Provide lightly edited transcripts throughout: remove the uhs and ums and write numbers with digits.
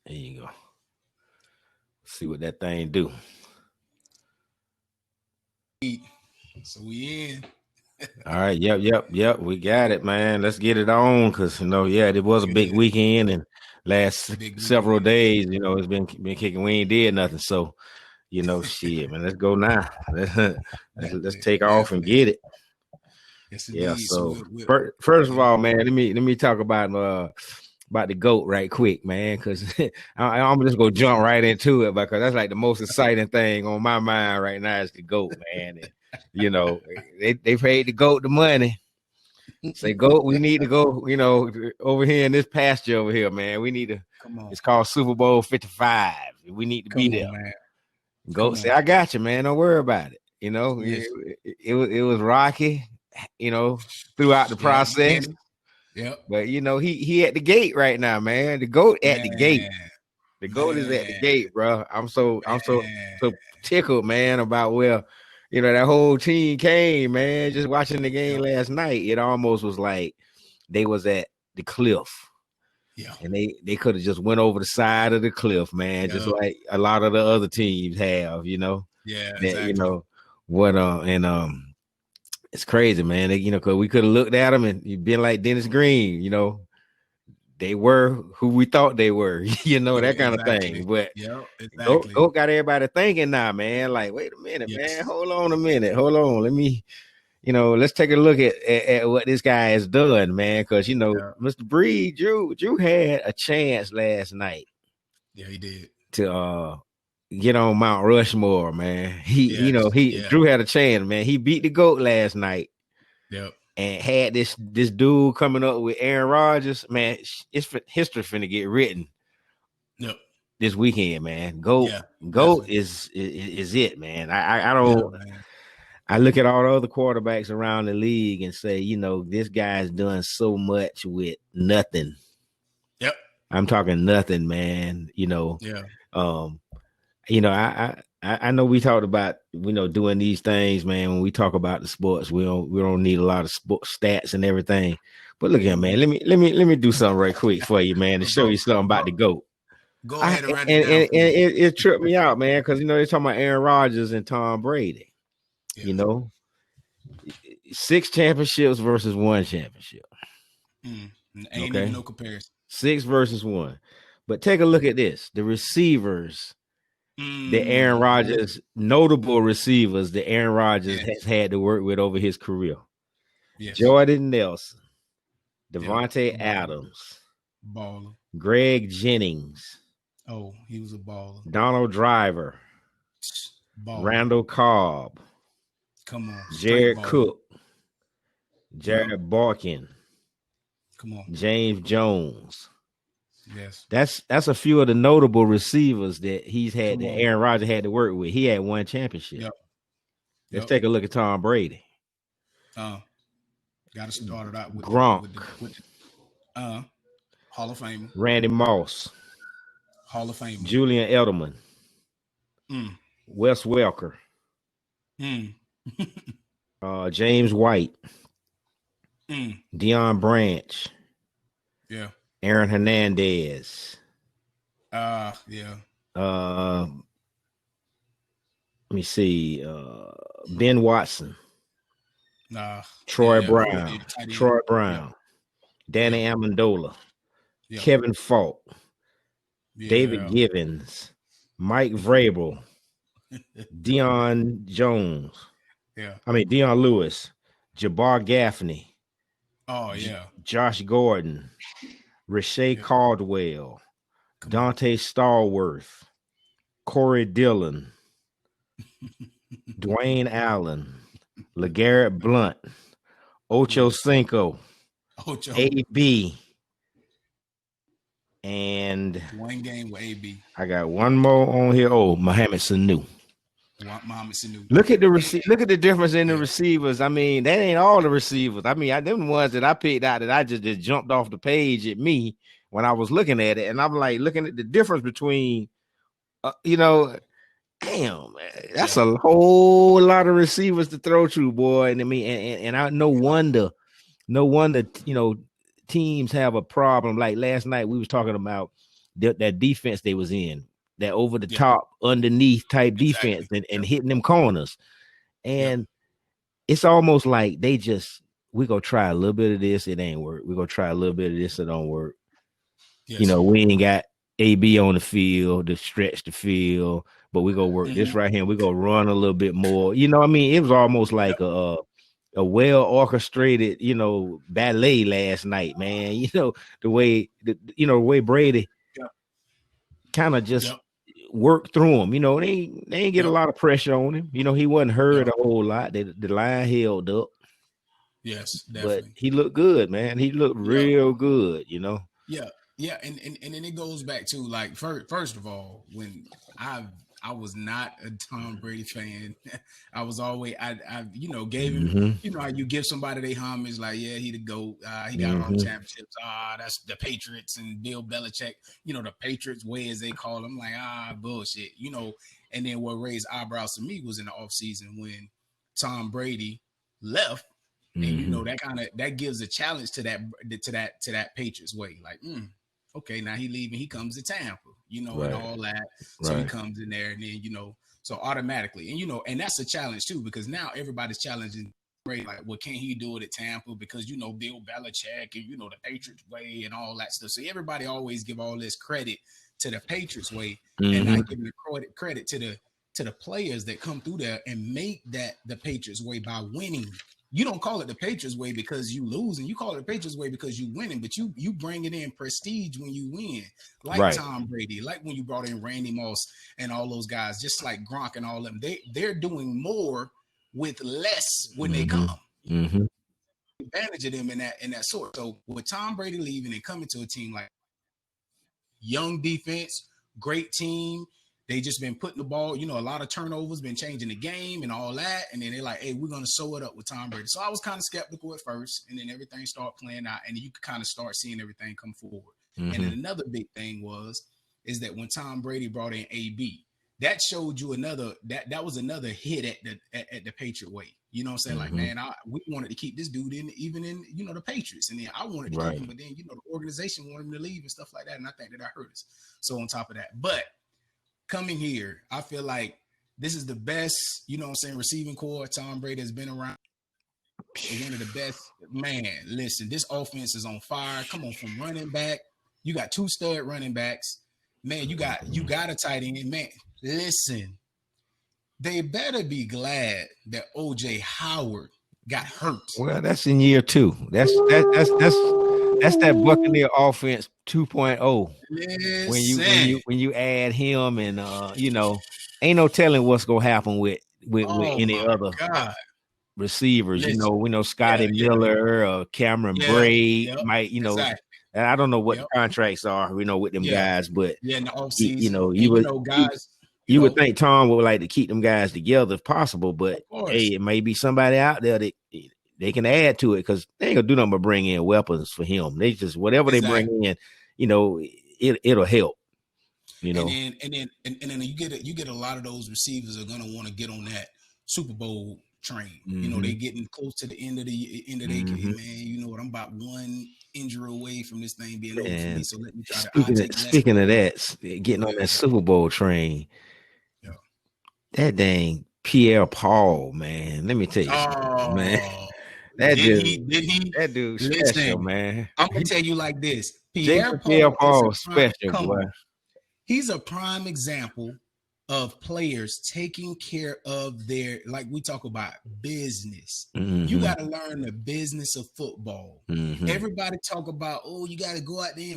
There you go. See what that thing do. So we in. All right. Yep. We got it, man. Let's get it on, because it was a big weekend, and last several days, it's been kicking. We ain't did nothing, so shit, man. Let's go now. Let's take off and get it. Yes, yeah. So first of all, man, let me talk about the GOAT right quick, man, because I'm just gonna jump right into it, because that's like the most exciting thing on my mind right now is the GOAT, man. And, they paid the GOAT the money. Say, GOAT, we need to go, over here in this pasture over here, man. We need to. Come on. It's called Super Bowl 55. We need to be there, man. GOAT say, I got you, man. Don't worry about it. It was rocky, throughout the process. Yeah. But he at the gate right now, man. The GOAT at the gate. The GOAT is at the gate, bro. I'm so tickled, man, about that whole team came, man. Just watching the game last night, it almost was like they was at the cliff. Yeah. And they could have just went over the side of the cliff, man, just like a lot of the other teams have, Yeah, exactly. It's crazy, man. Because we could have looked at them and been like Dennis Green, they were who we thought they were, that kind of thing. But exactly. Go got everybody thinking now, man. Like, wait a minute, man. Hold on a minute. Hold on. Let me, let's take a look at what this guy has done, man. Because Mr. Breed, Drew had a chance last night. Yeah, he did to get on Mount Rushmore, man. Drew had a chance, man. He beat the GOAT last night. Yep. And had this dude coming up with Aaron Rodgers, man. It's history finna get written. Yep. This weekend, man. GOAT is it, man. I don't. Yeah, man. I look at all the other quarterbacks around the league and say, this guy's done so much with nothing. Yep. I'm talking nothing, man. Yeah. I know we talked about doing these things, man. When we talk about the sports, we don't need a lot of sports stats and everything. But look here, man. Let me do something right quick for you, man, to show you something about the GOAT. Go ahead and write it down. And it tripped me out, man, because they're talking about Aaron Rodgers and Tom Brady. Yeah. 6 championships versus 1 championship. Ain't even no comparison. 6 versus 1. But take a look at this. The receivers. The Aaron Rodgers, notable receivers that Aaron Rodgers has had to work with over his career. Yes. Jordan Nelson, Devontae Adams, baller. Greg Jennings. Oh, he was a baller. Donald Driver, baller. Randall Cobb. Come on. Jared Cook, Jared Barkin. Come on. James Jones. Yes, that's a few of the notable receivers that he's had that Aaron Rodgers had to work with. He had 1 championship. Yep. Let's take a look at Tom Brady. Got to start it out with Gronk. Hall of Famer. Randy Moss. Hall of Famer. Julian Edelman. Wes Welker. James White. Deion Branch. Yeah. Aaron Hernandez. Yeah. Let me see. Ben Watson. Troy Brown. Danny Amendola. Yeah. Kevin Falk. David Givens. Mike Vrabel. Deion Jones. Deion Lewis. Jabbar Gaffney. Oh, yeah. Josh Gordon. Rashay Caldwell, Dante Stallworth, Corey Dillon, Dwayne Allen, LeGarrette Blunt, Ocho Cinco, AB, and 1 game with AB. I got one more on here. Mohamed Sanu. Look at the difference in the receivers. I mean, that ain't all the receivers. I mean, them ones that I picked out that I just jumped off the page at me when I was looking at it, and I'm like looking at the difference between, damn, man, that's a whole lot of receivers to throw to, boy. And I mean, and I no wonder, teams have a problem. Like last night, we was talking about that defense they was in, that over the top, underneath type defense, and hitting them corners. And it's almost like we gonna try a little bit of this, it ain't work. We're gonna try a little bit of this, it don't work. Yes. You know, we ain't got AB on the field to stretch the field, but we gonna work this right here. We gonna run a little bit more. You know what I mean? It was almost like a well orchestrated, you know, ballet last night, man. You know, the way Brady kind of just worked through him. You know, they ain't get a lot of pressure on him. You know, he wasn't hurt a whole lot. The line held up. Yes, definitely. But he looked good, man. He looked real good, you know. Yeah, and then it goes back to, like, first of all, when I was not a Tom Brady fan. I was always I gave him, you know how you give somebody their homage, like, yeah, he the GOAT. He got all the championships. That's the Patriots and Bill Belichick, you know, the Patriots way, as they call them. Like, bullshit, you know. And then what raised eyebrows to me was in the offseason when Tom Brady left. And you know, that gives a challenge to that Patriots way. Like, okay, now he leaving, he comes to Tampa, you know, and all that. So he comes in there, and then, you know, so automatically, and, you know, and that's a challenge too, because now everybody's challenging Brady, like, well, can he do it at Tampa? Because, you know, Bill Belichick and, you know, the Patriots way and all that stuff. So everybody always give all this credit to the Patriots way and not giving the credit to the players that come through there and make that the Patriots way by winning. You don't call it the Patriots way because you losing. You call it the Patriots way because you winning. But you bring it in prestige when you win, like Tom Brady, like when you brought in Randy Moss and all those guys, just like Gronk and all of them. They're doing more with less when they come. Advantage of them in that sort. So with Tom Brady leaving and coming to a team like young defense, great team. They just been putting the ball, you know, a lot of turnovers, been changing the game and all that. And then they're like, hey, we're going to sew it up with Tom Brady. So I was kind of skeptical at first, and then everything started playing out, and you could kind of start seeing everything come forward. And then another big thing is that when Tom Brady brought in AB, that showed you that was another hit at the Patriot way. You know what I'm saying? Like, man, we wanted to keep this dude even in, you know, the Patriots. And then I wanted to keep him, but then, you know, the organization wanted him to leave and stuff like that. And I think that hurt us. So on top of that, but coming here, I feel like this is the best, you know what I'm saying, receiving core Tom Brady has been around. One of the best. Man, listen, this offense is on fire. Come on, from running back. You got 2 stud running backs. Man, you got a tight end. Man, listen, they better be glad that OJ Howard got hurt. Well, that's in year 2. That's that Buccaneer offense 2.0. When you add him, and you know, ain't no telling what's gonna happen with any other receivers. Listen, you know, we know Scotty Miller, Cameron Braid might, you know, and I don't know what the contracts are, you know, with them guys, but in the offseason, you know, you would think Tom would like to keep them guys together if possible, but hey, it may be somebody out there that they can add to it, because they ain't gonna do nothing but bring in weapons for him. They just whatever they bring in, you know, it'll help. You know, and then you get a lot of those receivers are gonna want to get on that Super Bowl train. You know, they getting close to the end of their career, man. You know what? I'm about one injury away from this thing being over for me. So let me try to. Speaking of that, getting on that Super Bowl train, that dang Pierre Paul, man. Let me tell you something, man. That dude special, man. I'm gonna tell you like this. Pierre Paul special, boy. He's a prime example of players taking care of their, like we talk about, business. You got to learn the business of football. Everybody talk about, oh, you got to go out there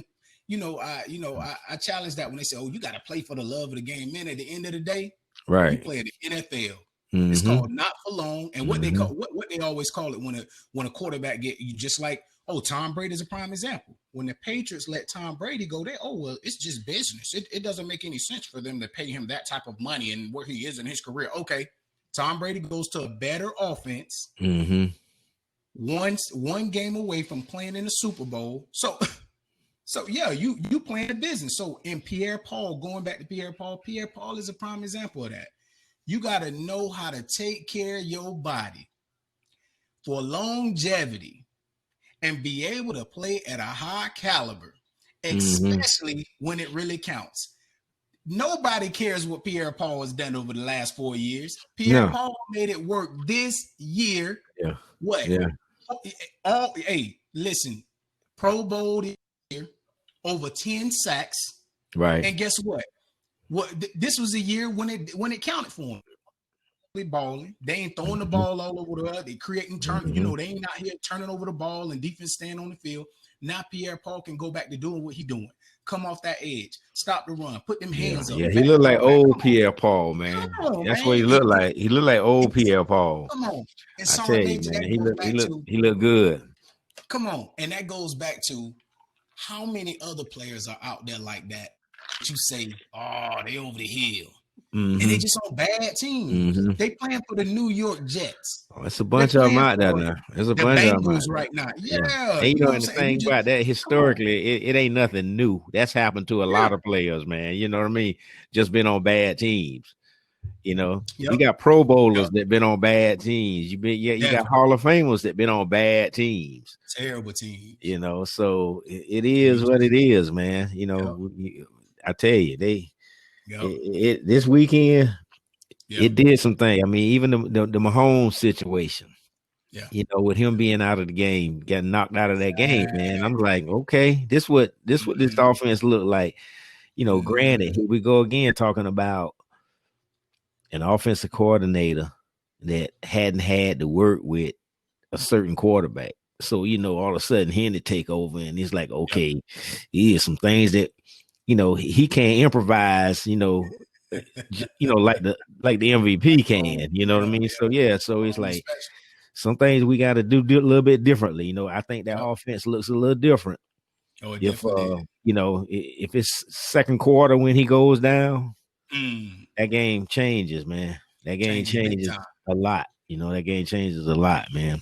and, I challenge that when they say, oh, you got to play for the love of the game. Man, at the end of the day, you play in the NFL. It's called not for long. And what they call what they always call it when a quarterback get you, just like, oh, Tom Brady is a prime example. When the Patriots let Tom Brady go, it's just business. It doesn't make any sense for them to pay him that type of money and where he is in his career. Okay, Tom Brady goes to a better offense. One game away from playing in the Super Bowl. So yeah, you playing the business. So in Pierre Paul, going back to Pierre Paul is a prime example of that. You got to know how to take care of your body for longevity and be able to play at a high caliber especially when it really counts. Nobody cares what Pierre-Paul has done over the last 4 years. Pierre-Paul made it work this year. Yeah. What? Yeah. Hey, listen, Pro Bowl this year, over 10 sacks. Right. And guess what? This was a year when it counted for him. Balling. They ain't throwing the ball all over the earth. They creating turn. You know, they ain't out here turning over the ball and defense staying on the field. Now Pierre-Paul can go back to doing what he doing. Come off that edge, stop the run, put them hands up. Yeah, he looked like old Pierre-Paul, man. That's what he looked like. He looked like old Pierre-Paul. Come on, and I tell you, man, he looked good. Come on, and that goes back to how many other players are out there like that. You say, oh, they over the hill. And they just on bad teams. They playing for the New York Jets. Oh, it's a bunch of them out there now. There's a bunch of them right now. Yeah. And you know the thing about that, historically, it ain't nothing new. That's happened to a lot of players, man. You know what I mean? Just been on bad teams. You know, you got Pro Bowlers that been on bad teams. You got Hall of Famers that been on bad teams. Terrible teams. You know, so it is what it is, man. You know, I tell you, this weekend, it did some things. I mean, even the Mahomes situation, you know, with him being out of the game, getting knocked out of that game, man. I'm like, okay, this what this offense looked like. You know, granted, here we go again talking about an offensive coordinator that hadn't had to work with a certain quarterback. So, you know, all of a sudden Henry take over and he's like, okay, here's some things that, you know, he can't improvise, you know, like the MVP can, you know what I mean? So, so it's like some things we got to do a little bit differently. You know, I think that offense looks a little different. Oh, if, you know, if it's second quarter when he goes down, that game changes, man. That game changes a lot. You know, that game changes a lot, man.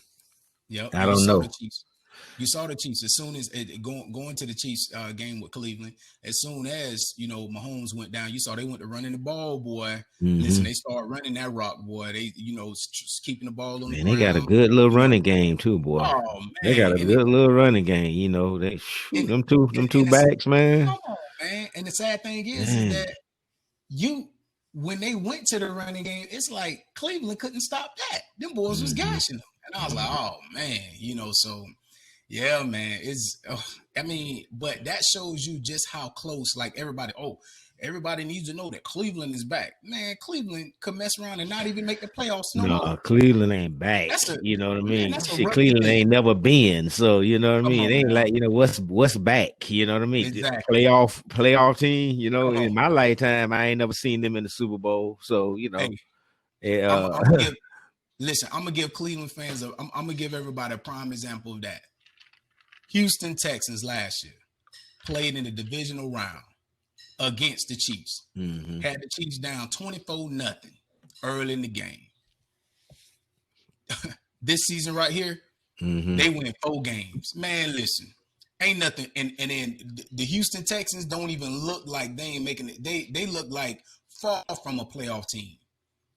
Yep. I don't know. You saw the Chiefs as soon as going to the Chiefs game with Cleveland. As soon as, you know, Mahomes went down, you saw they went to running the ball, boy. Listen, they started running that rock, boy. They, you know, just keeping the ball on the ground. They got a good little running game too, boy. Oh man, they got a good little running game. You know, they them two backs, man. Come on, man. And the sad thing is that when they went to the running game, it's like Cleveland couldn't stop that. Them boys was gashing them, and I was like, oh man, you know, so. Yeah, man. But that shows you just how close, like everybody needs to know that Cleveland is back. Man, Cleveland could mess around and not even make the playoffs no more. Cleveland ain't back. You know what I mean? Cleveland ain't never been. So, you know what I mean? It ain't like, you know, what's back? You know what I mean? Exactly. Playoff team, you know, in my lifetime, I ain't never seen them in the Super Bowl. So, you know. Listen, I'm going to give Cleveland fans, I'm going to give everybody a prime example of that. Houston Texans last year played in the divisional round against the Chiefs. Had the Chiefs down 24-0 early in the game. This season right here, they win 4 games. Man, listen, ain't nothing. And then the Houston Texans don't even look like they ain't making it. They look like far from a playoff team.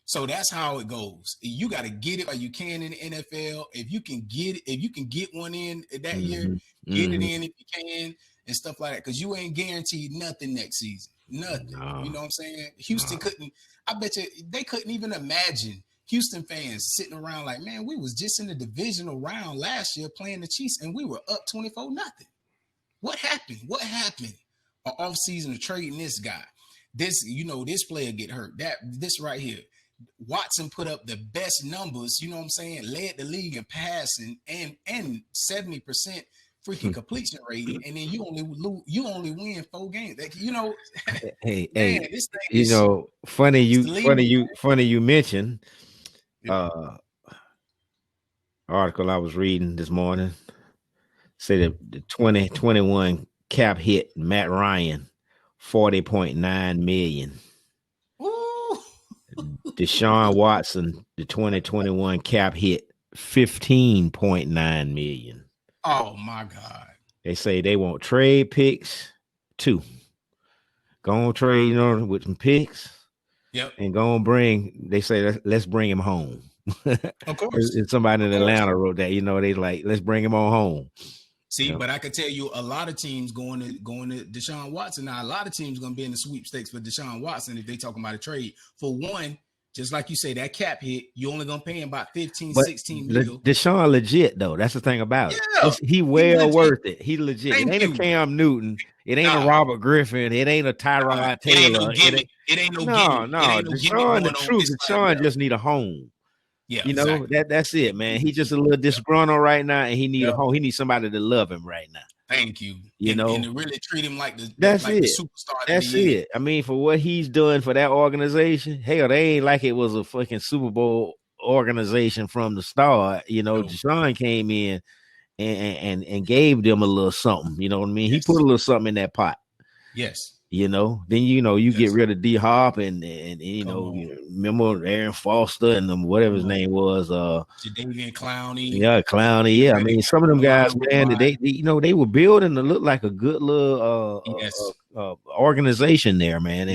So that's how it goes. You got to get it while you can in the NFL. If you can get one in that year, get it in if you can and stuff like that. Because you ain't guaranteed nothing next season. Nothing. No. You know what I'm saying? Houston couldn't. I bet you they couldn't even imagine Houston fans sitting around like, man, we was just in the divisional round last year playing the Chiefs and we were up 24-0. What happened? What happened? An offseason of trading this guy. This, you know, this player get hurt. This right here. Watson put up the best numbers, you know what I'm saying, led the league in passing and 70% freaking completion rating, and then you only win 4 games. Like, you know, hey, this thing you know, funny you mentioned article I was reading this morning say that the 2021 cap hit Matt Ryan $40.9 million. Deshaun Watson, the 2021 cap hit $15.9 million. Oh my God. They say they want trade picks too. Go on trade, you know, with some picks. Yep. And go on they say let's bring him home. Of course. Somebody in Atlanta wrote that, you know, they like, let's bring him on home. See, but I could tell you a lot of teams going to Deshaun Watson. Now, a lot of teams going to be in the sweepstakes for Deshaun Watson if they talking about a trade. For one, just like you say, that cap hit, you only going to pay him about 15, but 16 mil. Deshaun legit, though. That's the thing about it. Yeah, he well worth it. He legit. Thank it ain't you. a Cam Newton. It ain't a Robert Griffin. It ain't a Tyrod Taylor. It ain't no gimmick. It ain't no gimmick. No. Deshaun, the truth, Deshaun just need a home. Yeah, you know, exactly. that's it, man. He's just a little disgruntled right now, and he need a home. He needs somebody to love him right now. Thank you. You know, and to really treat him like the the superstar. That's it. I mean, for what he's doing for that organization, hell, they ain't like it was a fucking Super Bowl organization from the start. You know, Deshaun came in and gave them a little something. You know what I mean? He put a little something in that pot. Yes. You know, then you get rid of D Hop and you know, remember Aaron Foster and whatever his name was, Jadeveon Clowney. Yeah, Clowney. Yeah, I mean, some of them guys, man, they were building to look like a good little organization there, man.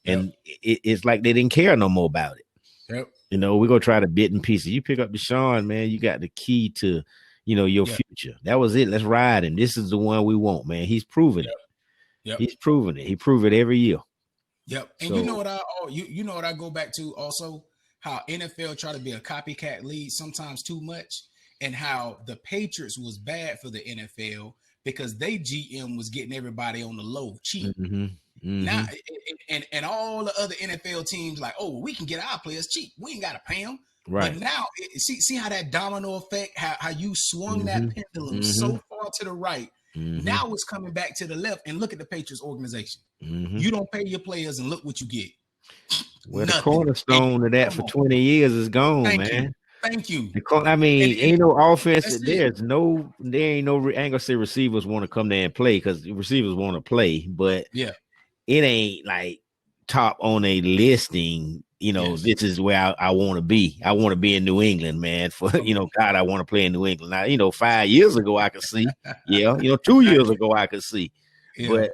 And it's like they didn't care no more about it. Yep. You know, we're gonna try to bit and pieces. You pick up Deshaun, man, you got the key to, you know, your future. That was it. Let's ride him. This is the one we want, man. He's proven it. Yep. He's proven it. He proved it every year. Yep. And you know what you know what I go back to also? How NFL try to be a copycat league sometimes too much, and how the Patriots was bad for the NFL because they GM was getting everybody on the low cheap. Now and all the other NFL teams like, oh, we can get our players cheap. We ain't got to pay them. Right. But now, see how that domino effect, how you swung that pendulum so far to the right. Now it's coming back to the left, and look at the Patriots organization. You don't pay your players, and look what you get. Well, the cornerstone of that for 20 years is gone, man. Thank you. I mean, ain't no offense. There ain't no. I ain't gonna say receivers want to come there and play because receivers want to play, but it ain't like top on a listing. You know, this is where I want to be. I want to be in New England, man. For God, I want to play in New England. Now, 5 years ago I could see, 2 years ago I could see, but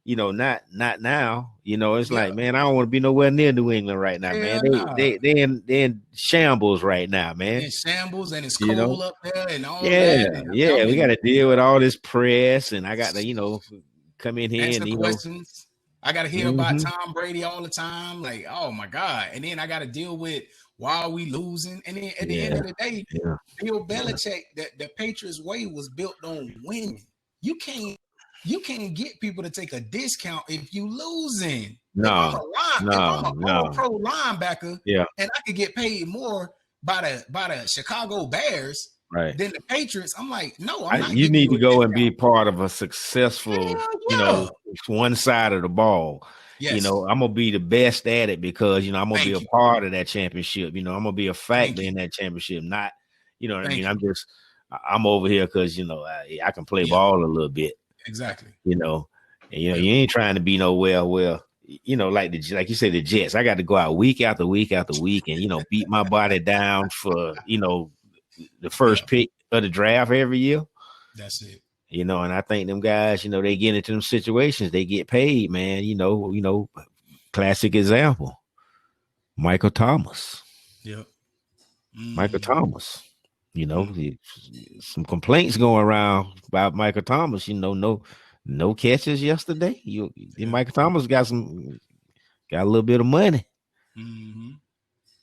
not now. It's like, man, I don't want to be nowhere near New England right now, man. They in shambles right now, man. In shambles, and it's cold up there, and all that. Yeah, we got to deal with all this press, and I got to, come in here and questions. I got to hear about Tom Brady all the time. Like, oh, my God. And then I got to deal with why are we losing? And then at the end of the day, Bill Belichick, the Patriots way was built on winning. You can't get people to take a discount if you losing. If I'm a pro linebacker and I could get paid more by the Chicago Bears than the Patriots, I'm like, no, I'm not. You need to go and be part of a successful, one side of the ball. Yes. I'm gonna be the best at it because I'm gonna be a part of that championship. I'm gonna be a factor in that championship. Not, what I mean. I'm over here because I can play ball a little bit. Exactly. You ain't trying to be nowhere. Well, like you said, the Jets. I got to go out week after week after week and beat my body down for the first pick of the draft every year. That's it. And I think them guys, they get into them situations, they get paid, man. Classic example, Michael Thomas. Yep. Michael Thomas. Some complaints going around about Michael Thomas. No catches yesterday. Michael Thomas got a little bit of money.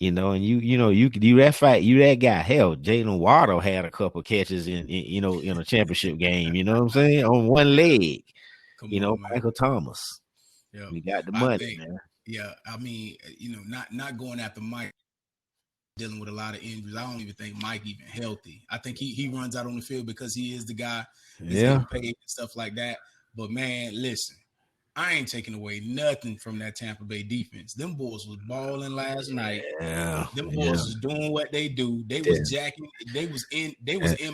And you could do that fight. You that guy. Hell, Jalen Waddle had a couple catches in a championship game. You know what I'm saying? On one leg. Michael Thomas. Yeah, we got the money, man. Yeah, I mean, not going after Mike, dealing with a lot of injuries. I don't even think Mike even healthy. I think he runs out on the field because he is the guy that's getting paid and stuff like that. But man, listen. I ain't taking away nothing from that Tampa Bay defense. Them boys was balling last night. Yeah. Them boys was doing what they do. They was jacking. They was in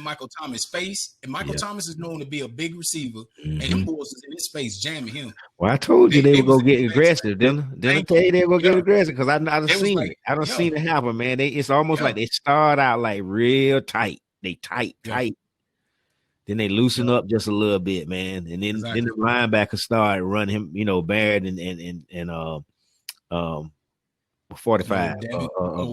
Michael Thomas' face. And Michael Thomas is known to be a big receiver. And them boys was in his face jamming him. Well, I told you they were gonna get aggressive. Didn't I tell you they were gonna get aggressive? Because I done seen it. I done seen it happen, man. It's almost like they start out like real tight. They tight. Then they loosen up just a little bit, man, and then the linebacker started running him, Barrett and 45,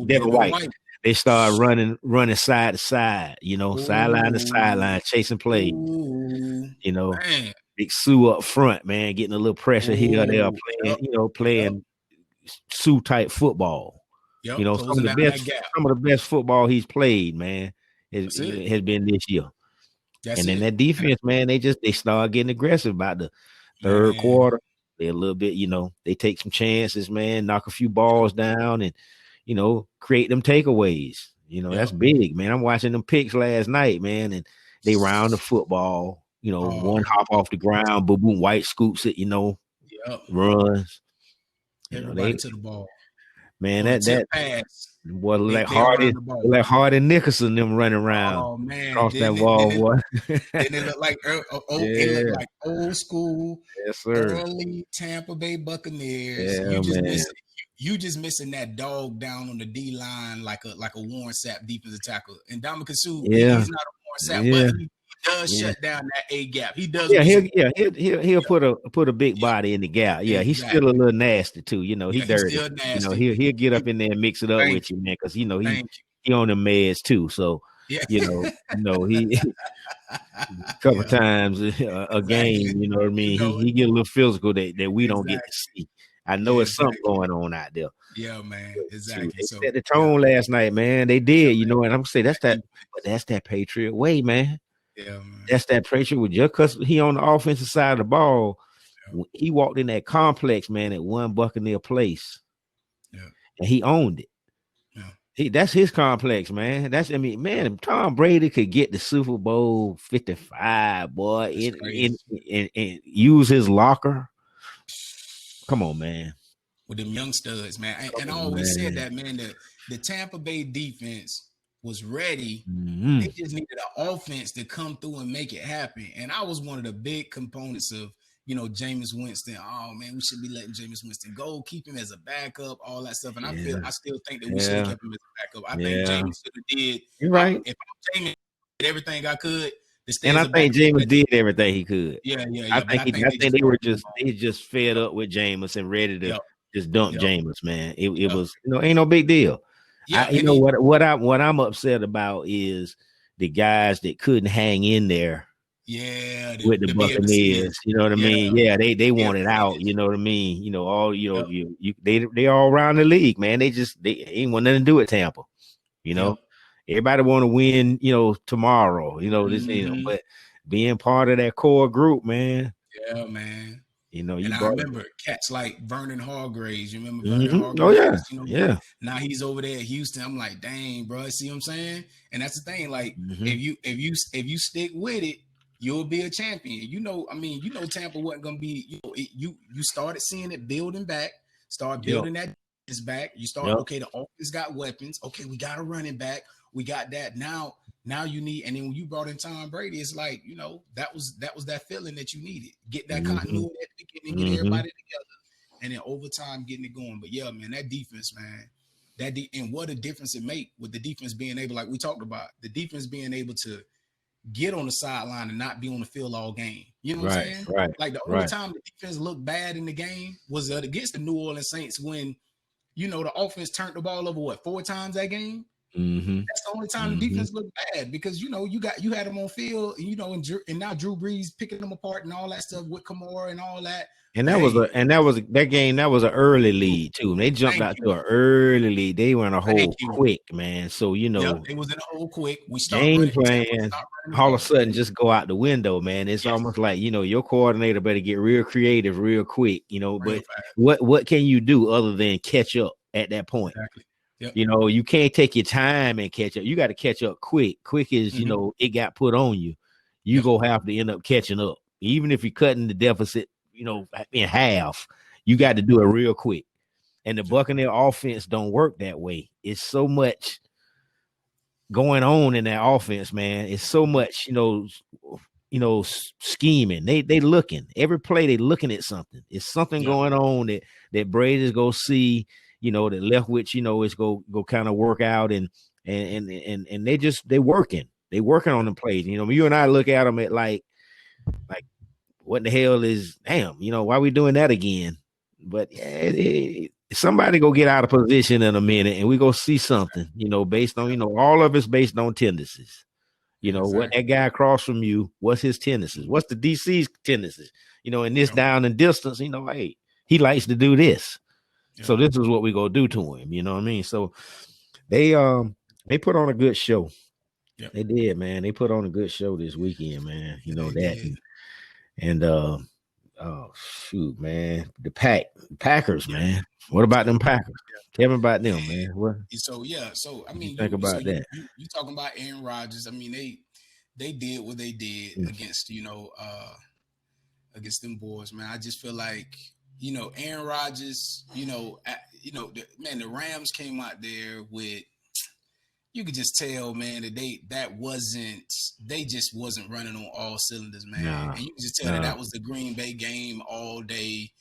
Devin White. they start running side to side, sideline to sideline, chasing plays, Ooh, man. Big Sue up front, man, getting a little pressure here or there, Yep, playing Sue type football. yep. Closing down that gap. Some of the best football he's played, man, has been this year. That's and then it. that defense, man, they start getting aggressive about the third quarter. They a little bit, they take some chances, man, knock a few balls down and, create them takeaways. That's big, man. I'm watching them picks last night, man, and they round the football, one hop off the ground, boom, boom, White scoops it, runs. Everybody to the ball. Man, that pass. Boy, like Hardy Nicholson, them running around. Oh man, across that ball, boy. Then it looked like it looked like old school, yes, sir. Early Tampa Bay Buccaneers. You just missing that dog down on the D line like a Warren Sapp defensive tackle. And Dominican Sue, he's not a Warren Sapp, but he does shut down that A gap. He does. He'll put a big body in the gap. Yeah, he's still a little nasty too. He's dirty. Still nasty. He'll get up in there and mix it up with you, man, because he on the meds too. So he a couple times a game. You know what I mean? He get a little physical that we don't get to see. I know it's something going on out there. Yeah, man. Exactly. They set the tone last night, man. They did, and I'm gonna say that's that Patriot way, man. Yeah, man. That's that Patriot with just because he on the offensive side of the ball. Yeah. He walked in that complex, man, at one Buccaneer place. Yeah. And he owned it. Yeah. That's his complex, man. Man, Tom Brady could get the Super Bowl 55, boy, and use his locker. Come on, man. With them young studs, man. And I always said that, man, the Tampa Bay defense was ready. Mm-hmm. They just needed an offense to come through and make it happen. And I was one of the big components of, Jameis Winston. Oh, man, we should be letting Jameis Winston go, keep him as a backup, all that stuff. And I still think that we should have kept him as a backup. I think Jameis should have did. You're right. If I'm Jameis, did everything I could. And I think Jameis did everything he could. Yeah. I think they just fed up with Jameis and ready to just dump Jameis, man. It was, ain't no big deal. Yeah, what I'm upset about is the guys that couldn't hang in there. Yeah, with the Buccaneers, you know what I mean? Yeah, they wanted out, you know what I mean? They all around the league, man. They ain't want nothing to do with Tampa, Everybody want to win, tomorrow, but being part of that core group, man. Yeah, man. I remember cats like Vernon Hargraves. You remember Vernon Hargraves? Oh yeah. Now he's over there at Houston. I'm like, dang, bro. See what I'm saying? And that's the thing. Like, if you stick with it, you'll be a champion. Tampa wasn't gonna be. You started seeing it building back. Start building that back. You start. Okay, the offense got weapons. Okay, we got a running back. We got that now. Now you need, and then when you brought in Tom Brady, it's like, that was that feeling that you needed. Get that continuity at the beginning, get everybody together, and then over time getting it going. But yeah, man, that defense, man, and what a difference it make with the defense being able, like we talked about, the defense being able to get on the sideline and not be on the field all game. You know what I'm saying? Right. Like the only time the defense looked bad in the game was against the New Orleans Saints when, the offense turned the ball over 4 times that game. Mm-hmm. That's the only time the defense looked bad because you had them on field, and now Drew Brees picking them apart and all that stuff with Kamara and all that. And that game was an early lead too. They jumped out to an early lead. They were in a hole quick, man. So it was in a hole quick. We started game plan. All of a sudden, just go out the window, man. It's almost like your coordinator better get real creative, real quick. But what can you do other than catch up at that point? Exactly. Yep. You can't take your time and catch up. You got to catch up quick. Quick is, it got put on you. You go have to end up catching up. Even if you're cutting the deficit, in half, you got to do it real quick. And the Buccaneer offense don't work that way. It's so much going on in that offense, man. It's so much, scheming. They looking. Every play they looking at something. It's something going on that Brady's go see. That Leftwich, is go kind of work out and they working. They working on the plays. You and I look at them at like what the hell is why we doing that again? But somebody go get out of position in a minute, and we go see something. Based on all of it's based on tendencies. What that guy across from you, what's his tendencies? What's the DC's tendencies? In this down and distance, hey, he likes to do this. So this is what we go do to him. You know what I mean? So they put on a good show. Yep. They did, man. They put on a good show this weekend, man. That. And oh shoot, man. The Packers, man. What about them Packers? Tell me about them, man. What? So I mean, think about that. You talking about Aaron Rodgers? I mean, they did what they did against against them boys, man. I just feel like Aaron Rodgers, the Rams came out there with. You could just tell, man, that they just wasn't running on all cylinders, man. And you could just tell that was the Green Bay game all day.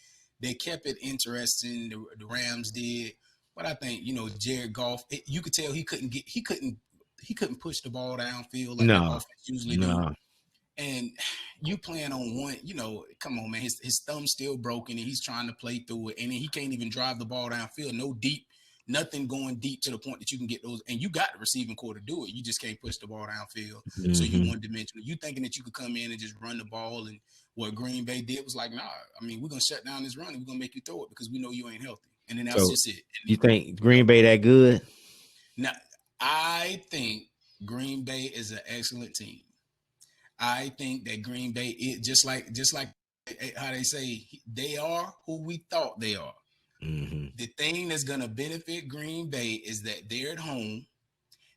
They kept it interesting. The Rams did, but I think Jared Goff. You could tell he couldn't push the ball downfield like the offense usually do. And you playing on one, come on, man. His thumb's still broken, and he's trying to play through it, and he can't even drive the ball downfield. No deep. Nothing going deep to the point that you can get those, and you got the receiving core to do it. You just can't push the ball downfield. Mm-hmm. So you one dimensional. You thinking that you could come in and just run the ball, and what Green Bay did was like, nah. I mean, we're gonna shut down this run, and we're gonna make you throw it because we know you ain't healthy. And then that's just it. You think Green Bay that good? Now, I think Green Bay is an excellent team. I think that Green Bay is just like how they say they are who we thought they are. Mm-hmm. The thing that's going to benefit Green Bay is that they're at home.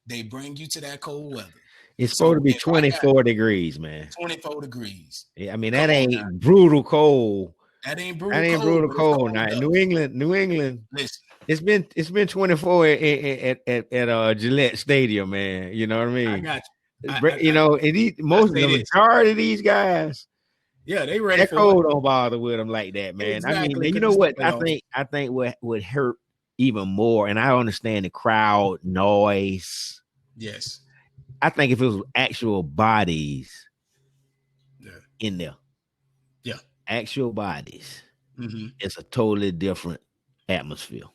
They bring you to that cold weather. It's supposed to be 24 degrees, man. 24 degrees. Yeah, I mean, that ain't brutal cold. That ain't brutal cold. Now, New England. Listen, it's been 24 at Gillette Stadium, man. You know what I mean? I got you. The majority of these guys. Yeah, they ready. That cold don't bother with them like that, man. Exactly, I mean, you know what? I think what would hurt even more, and I understand the crowd noise. Yes, I think if it was actual bodies in there, actual bodies, it's a totally different atmosphere.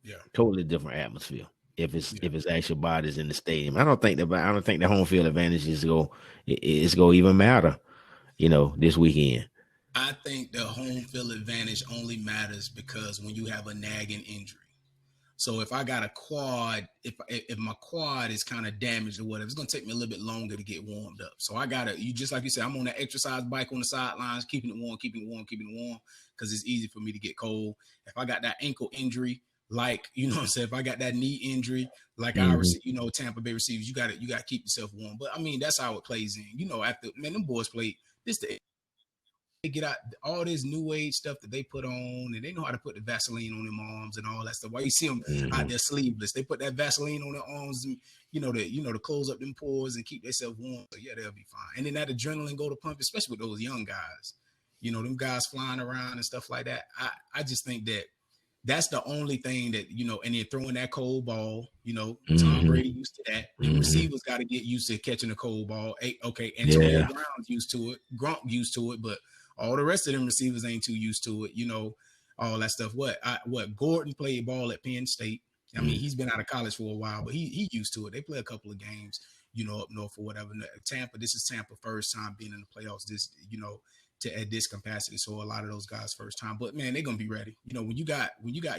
Yeah, totally different atmosphere. If it's actual bodies in the stadium, I don't think the home field advantage is go even matter. This weekend. I think the home field advantage only matters because when you have a nagging injury. So if I got a quad, if my quad is kind of damaged or whatever, it's going to take me a little bit longer to get warmed up. So I got to, just like you said, I'm on that exercise bike on the sidelines, keeping it warm, because it's easy for me to get cold. If I got that ankle injury, like, what I'm saying, if I got that knee injury, like Tampa Bay receivers, you got to keep yourself warm. But I mean, that's how it plays in. After, man, them boys played. They get out all this new age stuff that they put on, and they know how to put the Vaseline on their arms and all that stuff. Why you see them out there sleeveless? They put that Vaseline on their arms, and to close up them pores and keep themselves warm. So yeah, they'll be fine. And then that adrenaline go to pump, especially with those young guys. Them guys flying around and stuff like that. I just think that that's the only thing that, and then throwing that cold ball, Tom Brady used to that. The receivers got to get used to catching a cold ball. Antonio Brown's used to it. Gronk used to it, but all the rest of them receivers ain't too used to it, all that stuff. What Gordon played ball at Penn State. I mean, he's been out of college for a while, but he used to it. They play a couple of games, up north or whatever. Tampa, this is Tampa first time being in the playoffs, at this capacity. So a lot of those guys first time, but man, they're going to be ready. When you got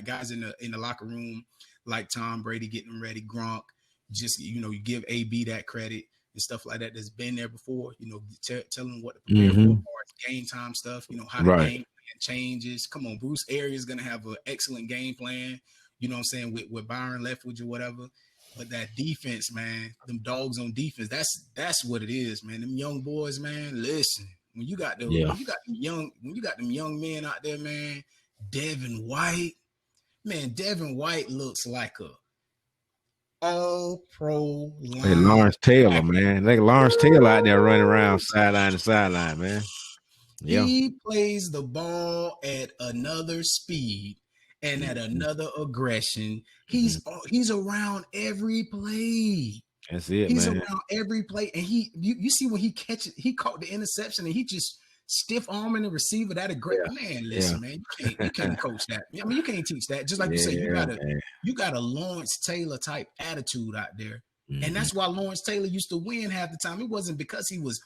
guys in the locker room, like Tom Brady getting ready, Gronk, just, you give AB that credit and stuff like that that's been there before, tell them what to prepare for as far as game time stuff, how the game plan changes. Come on, Bruce Arians is going to have an excellent game plan, what I'm saying, with Byron Leftwich or whatever. But that defense, man, them dogs on defense, that's what it is, man. Them young boys, man, listen. When you got them young men out there, man, Devin White looks like a all-pro line. Hey, Lawrence Taylor, man. Like Lawrence Taylor out there running around sideline to sideline, man. Yeah. He plays the ball at another speed and at another aggression. He's around every play. That's it, He's man. around every play, and you see when he caught the interception, and he just stiff arming a receiver that aggressive. Man, listen, man, you can't coach that. I mean, you can't teach that. Just like you say, you got a Lawrence Taylor type attitude out there. And that's why Lawrence Taylor used to win half the time. It wasn't because he was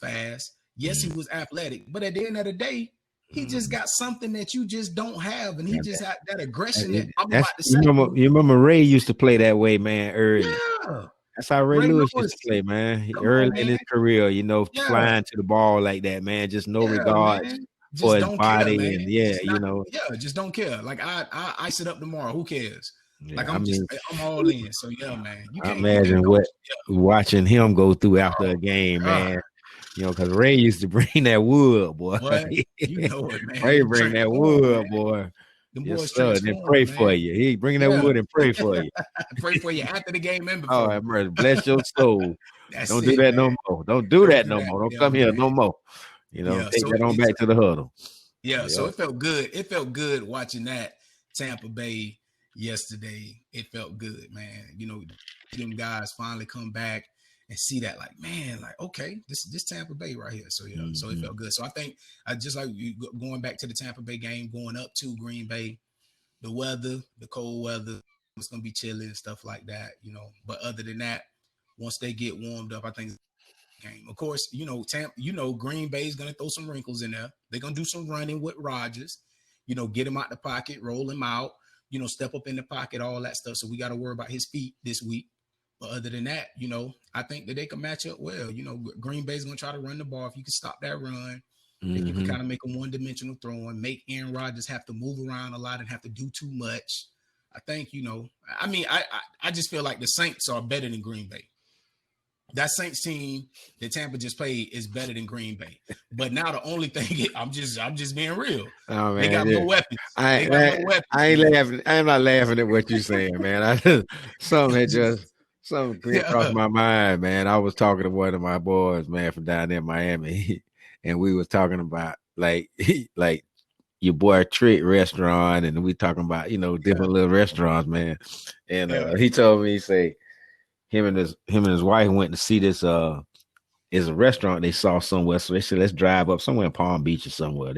fast. Yes, he was athletic. But at the end of the day, he just got something that you just don't have. And he just had that aggression that I'm about to say. You remember Ray used to play that way, man, early. Yeah. That's how Ray Lewis used to play, man. Early in his career, flying to the ball like that, man. Just no regard for his body. And just don't care. Like I ice it up tomorrow. Who cares? Like I'm all in. So man, you can't imagine watching him go through after a game, man. Because Ray used to bring that wood, boy. You know it, man. Ray bring that wood, boy. Yes, sir. Then pray for you. He bring that wood and pray for you. Pray for you after the game and before. Oh, mercy. Bless your soul. Don't do that no more. Don't do that no more. Don't come here no more. Take that on back to the huddle. Yeah, so it felt good. It felt good watching that Tampa Bay yesterday. It felt good, man. Them guys finally come back and see that, like, man, like, okay, this Tampa Bay right here. So so it felt good. So I think just like you going back to the Tampa Bay game, going up to Green Bay, the weather, the cold weather, it's gonna be chilly and stuff like that, But other than that, once they get warmed up, I think game. Of course, Green Bay is gonna throw some wrinkles in there. They're gonna do some running with Rodgers, get him out the pocket, roll him out, step up in the pocket, all that stuff. So we got to worry about his feet this week. But other than that, I think that they can match up well. Green Bay's going to try to run the ball. If you can stop that run, if you can kind of make a one-dimensional throw and make Aaron Rodgers have to move around a lot and have to do too much, I think, I just feel like the Saints are better than Green Bay. That Saints team that Tampa just played is better than Green Bay. But now the only thing I'm just being real. Oh, man, they got more weapons. I ain't laughing. I'm not laughing at what you're saying, man. Something crossed my mind, man. I was talking to one of my boys, man, from down there in Miami, and we was talking about like your boy Trick restaurant, and we talking about different little restaurants, man. And he told me, he say him and his wife went to see this is a restaurant they saw somewhere. So they said, let's drive up somewhere in Palm Beach or somewhere.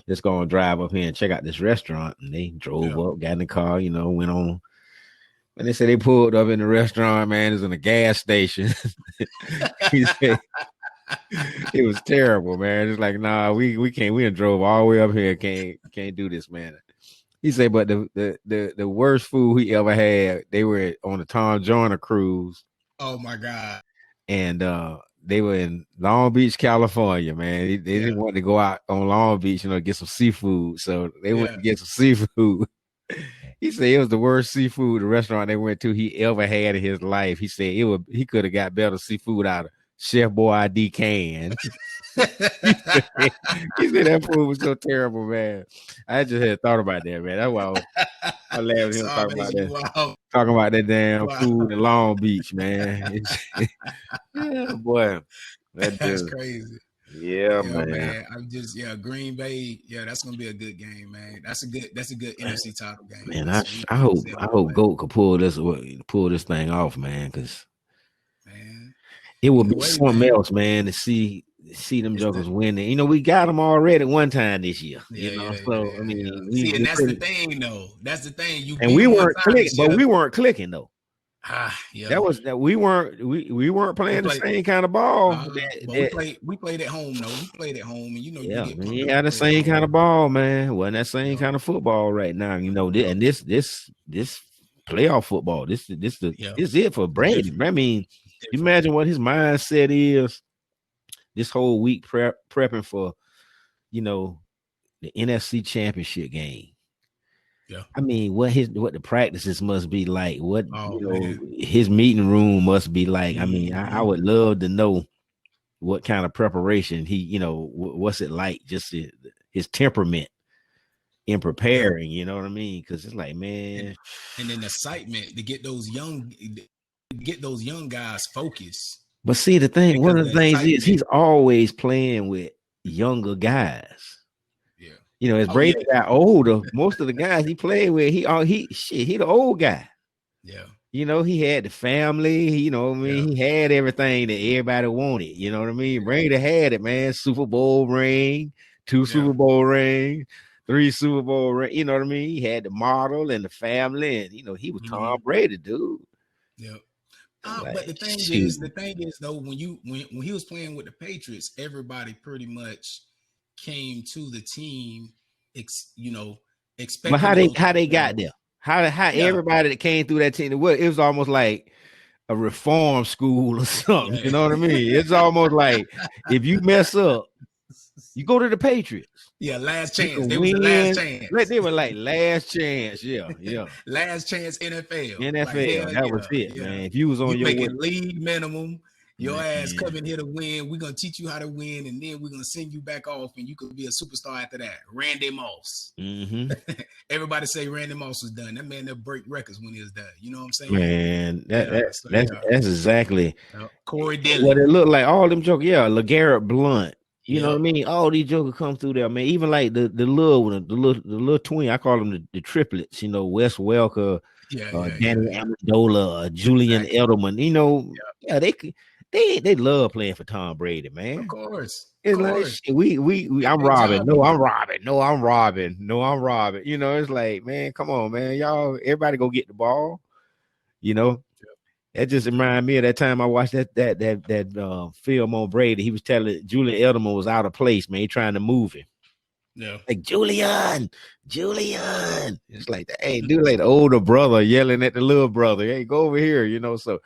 Let's go and drive up here and check out this restaurant. And they drove up, got in the car, went on. And they said they pulled up in the restaurant, man. It was in a gas station. He said it was terrible, man. It's like, nah, we can't. We done drove all the way up here. Can't do this, man. He said, but the worst food he ever had, they were on the Tom Joyner cruise. Oh my God. And they were in Long Beach, California, man. They didn't want to go out on Long Beach, get some seafood. So they went to get some seafood. He said it was the worst seafood the restaurant they went to he ever had in his life. He said he could have got better seafood out of Chef Boyardee can. He said that food was so terrible, man. I just had thought about that, man. That's why I laughed at him talking about that. Wow. Talking about that damn food in Long Beach, man. Yeah, boy. That's crazy. Yeah, man. I'm just Green Bay. Yeah, that's gonna be a good game, man. That's a good NFC title game. Man, I hope GOAT could pull this thing off, man, because it would be something else, man, to see them jokers winning. We got them already one time this year. I mean, and that's the thing, though. That's the thing. We weren't clicking, but we weren't clicking though. That was that we weren't playing the same kind of ball. We played at home though. We played at home, and we had the same kind of ball, man. Wasn't that same kind of football right now? And this playoff football. This is it for Brady. I mean, you imagine what his mindset is this whole week prepping for, the NFC Championship game. Yeah. I mean, what the practices must be like, his meeting room must be like. I mean, I would love to know what kind of preparation he, what's it like, just his temperament in preparing, you know what I mean? Because it's like, man. And then excitement to get those young guys focused. But see, the thing, one of the things is he's always playing with younger guys. As Brady got older, most of the guys he played with, he the old guy. Yeah. You know, he had the family, you know what I mean? Yeah. He had everything that everybody wanted, you know what I mean? Brady had it, man. Super Bowl ring, 2 Yeah. Super Bowl rings, 3 Super Bowl ring, you know what I mean? He had the model and the family, and you know, he was Tom Brady, dude. Yeah. Like, But shoot. the thing is though, when he was playing with the Patriots, everybody pretty much came to the team, you know, But expecting to go how they Super got Bowl. there? How Yeah. everybody that came through that team, it was almost like a reform school or something, you Yeah. know what I mean? It's almost like if you mess up, you go to the Patriots. Yeah, last You chance. can They was the last win. Like chance. they were like last chance. Yeah, yeah. Last chance NFL. Like NFL. hell That was yeah, it, yeah. man. If you was on You your way, making league minimum, your ass man. coming here to win. We're gonna teach you how to win, and then we're gonna send you back off, and you could be a superstar after that. Randy Moss. Mm-hmm. Everybody say Randy Moss was done. That man that break records when he was done. You know what I'm saying? Man, So, that's exactly Corey what Dillon. it looked like. All them jokers, yeah, LeGarrette Blunt. You know Yep. what I mean? All these jokers come through there, man. Even like the little one, the little twin. I call them the triplets. You know, Wes Welker, Danny Amendola, Julian Edelman. You know, yeah, they love playing for Tom Brady, man. Of course. It's like shit, we I'm robbing. No, I'm robbing. No, I'm robbing. No, I'm robbing. You know, it's like, man, come on, man. Y'all, everybody go get the ball. You know, that just reminded me of that time I watched that film on Brady. He was telling Julian Edelman was out of place, man. He trying to move him. Yeah. Like Julian. It's like, hey, dude, like the older brother yelling at the little brother. Hey, go over here, you know. So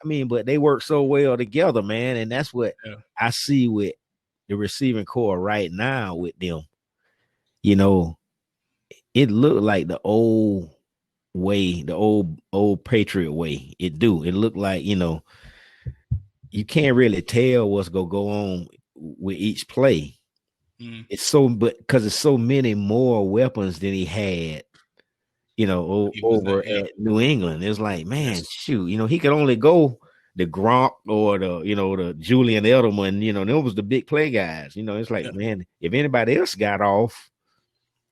I mean, but they work so well together, man. And that's what I see with the receiving core right now with them. You know, it looked like the old way, the old Patriot way. It looked like, you know, you can't really tell what's gonna go on with each play. It's because it's so many more weapons than he had, you know, over at New England. It's like, man, shoot, you know, he could only go the Gronk or the Julian Edelman, you know, those was the big play guys. You know, it's like, man, if anybody else got off,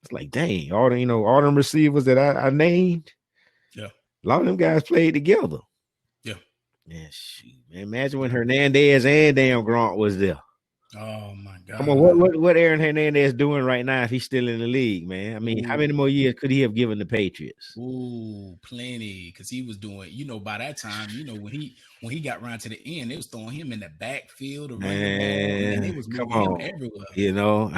it's like, dang, all them receivers that I named, a lot of them guys played together. Yeah, shoot, man. Imagine when Hernandez and damn Gronk was there. Oh my God! Come on, what Aaron Hernandez doing right now if he's still in the league, man? I mean, how many more years could he have given the Patriots? Ooh, plenty, because he was doing. You know, by that time, you know when he got around to the end, they was throwing him in the backfield or running the ball, and they was moving him everywhere. You know,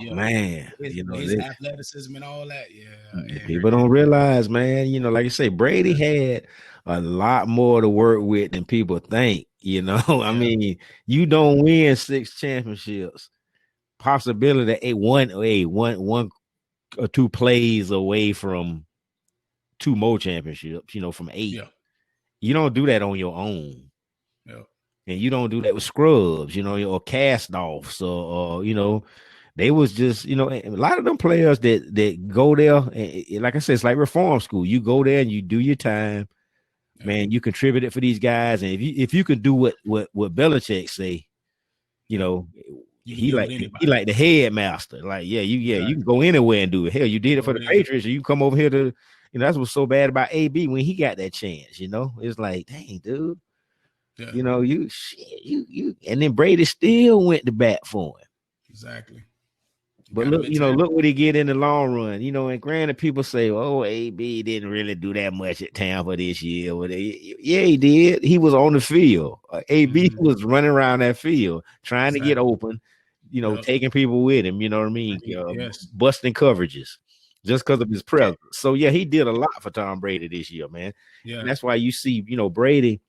man, his athleticism and all that. Yeah, people don't realize, man. You know, like you say, Brady had a lot more to work with than people think. You know, I mean, you don't win 6 championships. Possibility one or 2 plays away from 2 more championships, you know, from 8. You don't do that on your own. And you don't do that with scrubs, you know, or cast offs or you know, they was just, you know, a lot of them players that go there, and like I said, it's like reform school. You go there and you do your time. Man, you contributed for these guys, and if you can do what Belichick say, you know, he like the headmaster. Like, you can go anywhere and do it. Hell, you did it for the Patriots, and you come over here to, you know, that's what's so bad about AB when he got that chance. You know, it's like, dang, dude, you know, you, and then Brady still went to bat for him. Exactly. But look, you know, look what he get in the long run. You know, and granted, people say, "Oh, AB didn't really do that much at Tampa this year." But yeah, he did. He was on the field. AB was running around that field trying to get open. You know, taking people with him. You know what I mean? Busting coverages just because of his presence. So yeah, he did a lot for Tom Brady this year, man. Yeah, and that's why you see, you know, Brady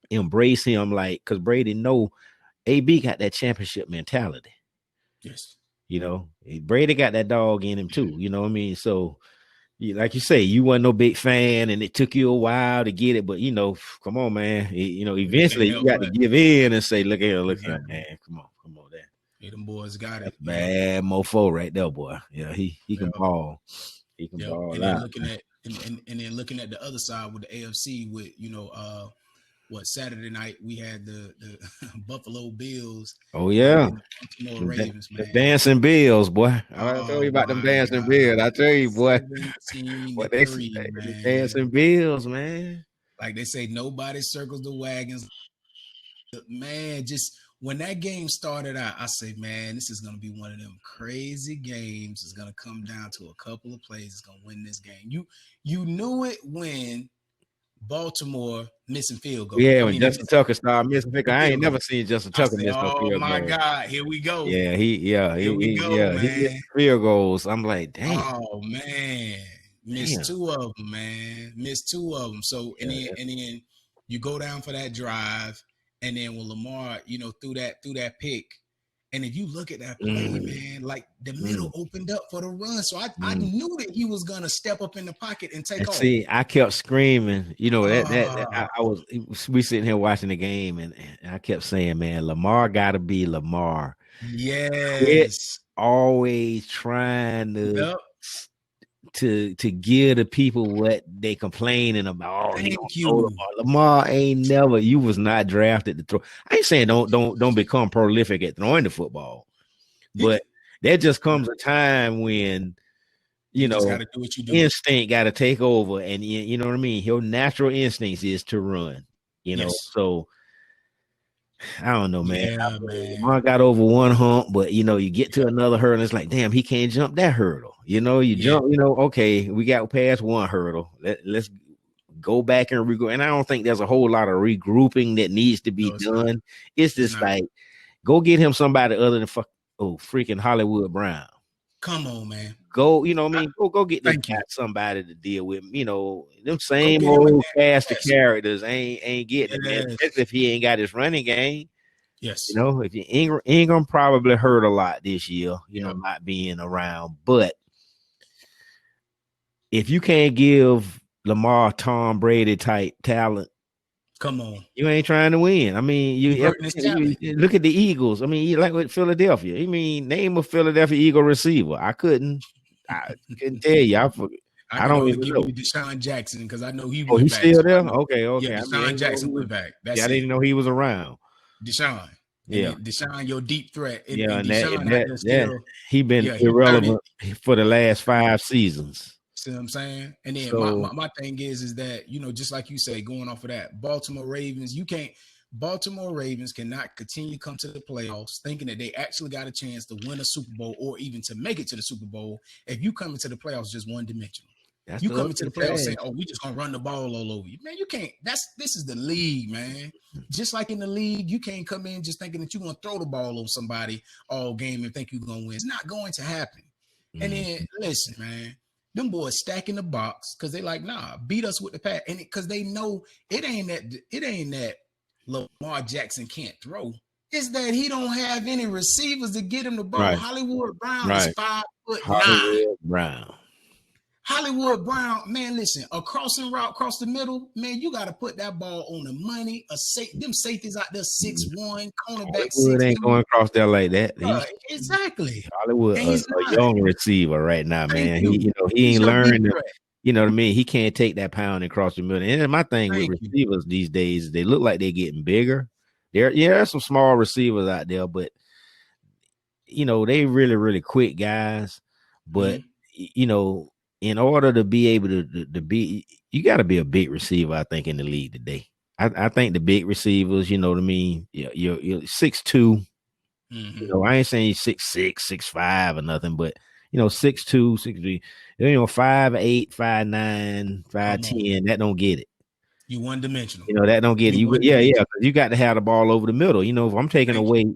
embrace him, like, because Brady know AB got that championship mentality. Yes. You know, Brady got that dog in him too. You know what I mean? So, like you say, you weren't no big fan, and it took you a while to get it. But you know, come on, man. You know, eventually you got to give in and say, "Look here, man. Come on, there." Hey, them boys got it. Bad mofo right there, boy. Yeah, he can ball. He can ball. And then looking at the other side with the AFC, with, you know, Saturday night we had the Buffalo Bills. Oh yeah, the Ravens, man. The dancing Bills, boy. I tell you about them dancing Bills. I tell you, boy. What they say, the dancing Bills, man. Like they say, nobody circles the wagons. Man, just when that game started out, I say, man, this is gonna be one of them crazy games. It's gonna come down to a couple of plays. It's gonna win this game. You knew it when Baltimore missing field goal. Yeah, I when mean, they Justin Tucker started missing field, I ain't field goal. never seen Justin I Tucker say, miss no oh field my goal. God, here we go. Yeah, he Man. missed field goals. I'm like, damn. Oh man, missed two of them, man. Missed two of them. So and then you go down for that drive, and then when Lamar, threw that pick, and if you look at that play, man, like the middle opened up for the run. So I knew that he was gonna step up in the pocket and take off. See, I kept screaming, we sitting here watching the game, and I kept saying, man, Lamar gotta be Lamar. Yes. Quit always trying to give the people what they complaining about. Thank you. Lamar ain't never. You was not drafted to throw. I ain't saying don't become prolific at throwing the football, but there just comes a time when you gotta do what you do. Instinct got to take over, and you know what I mean. Your natural instincts is to run. So I don't know, man. Yeah, man. Lamar got over one hump, but you get to another hurdle, and it's like, damn, he can't jump that hurdle. Jump, okay, we got past one hurdle. Let's go back and regroup. And I don't think there's a whole lot of regrouping that needs to be done. It's just like, go get him somebody other than freaking Hollywood Brown. Come on, man. Go, go get this guy somebody to deal with. Them same old cast of characters ain't getting it, man. Especially if he ain't got his running game. Yes. If Ingram probably hurt a lot this year, not being around. But if you can't give Lamar Tom Brady type talent, come on, you ain't trying to win. I mean, you look at the Eagles. I mean, you like with Philadelphia. I mean, name a Philadelphia Eagle receiver. I couldn't tell you. I don't even know. Deshaun Jackson, because I know he went he's back. Still there? Okay. Yeah, Deshaun Jackson went back. I didn't know he was around. Deshaun. Yeah, Deshaun, your deep threat. He been irrelevant for the last 5 seasons. See what I'm saying? And then my thing is that, just like you say, going off of that, Baltimore Ravens cannot continue to come to the playoffs thinking that they actually got a chance to win a Super Bowl or even to make it to the Super Bowl if you come into the playoffs just one dimensional. You come into the playoffs saying, we just gonna run the ball all over you. Man, you can't. This is the league, man. Just like in the league, you can't come in just thinking that you're gonna throw the ball over somebody all game and think you're gonna win. It's not going to happen. And then listen, man. Them boys stacking the box because they like, nah, beat us with the pass. And because they know it ain't that Lamar Jackson can't throw. It's that he don't have any receivers to get him the ball. Right. Hollywood Brown is 5'9". Hollywood Brown, man, listen, a crossing route across the middle, man, you got to put that ball on the money. Them safeties out there 6'1", cornerback 6'2". Ain't going across there like that. Exactly. Hollywood, a young receiver right now, man. He ain't learned. You know what I mean? He can't take that pound and cross the middle. And my thing with receivers these days, they look like they're getting bigger. There's some small receivers out there, but they really, really quick guys. But in order to be able to be, you got to be a big receiver, I think, in the league today. I think the big receivers, you know what I mean? You're 6'2". I ain't saying 6'6", 6'5" or nothing, but 6'2", 6'3", 5'8", 5'9", 5'10", that don't get it. You one dimensional. That don't get it. Because you got to have the ball over the middle. If I'm taking away,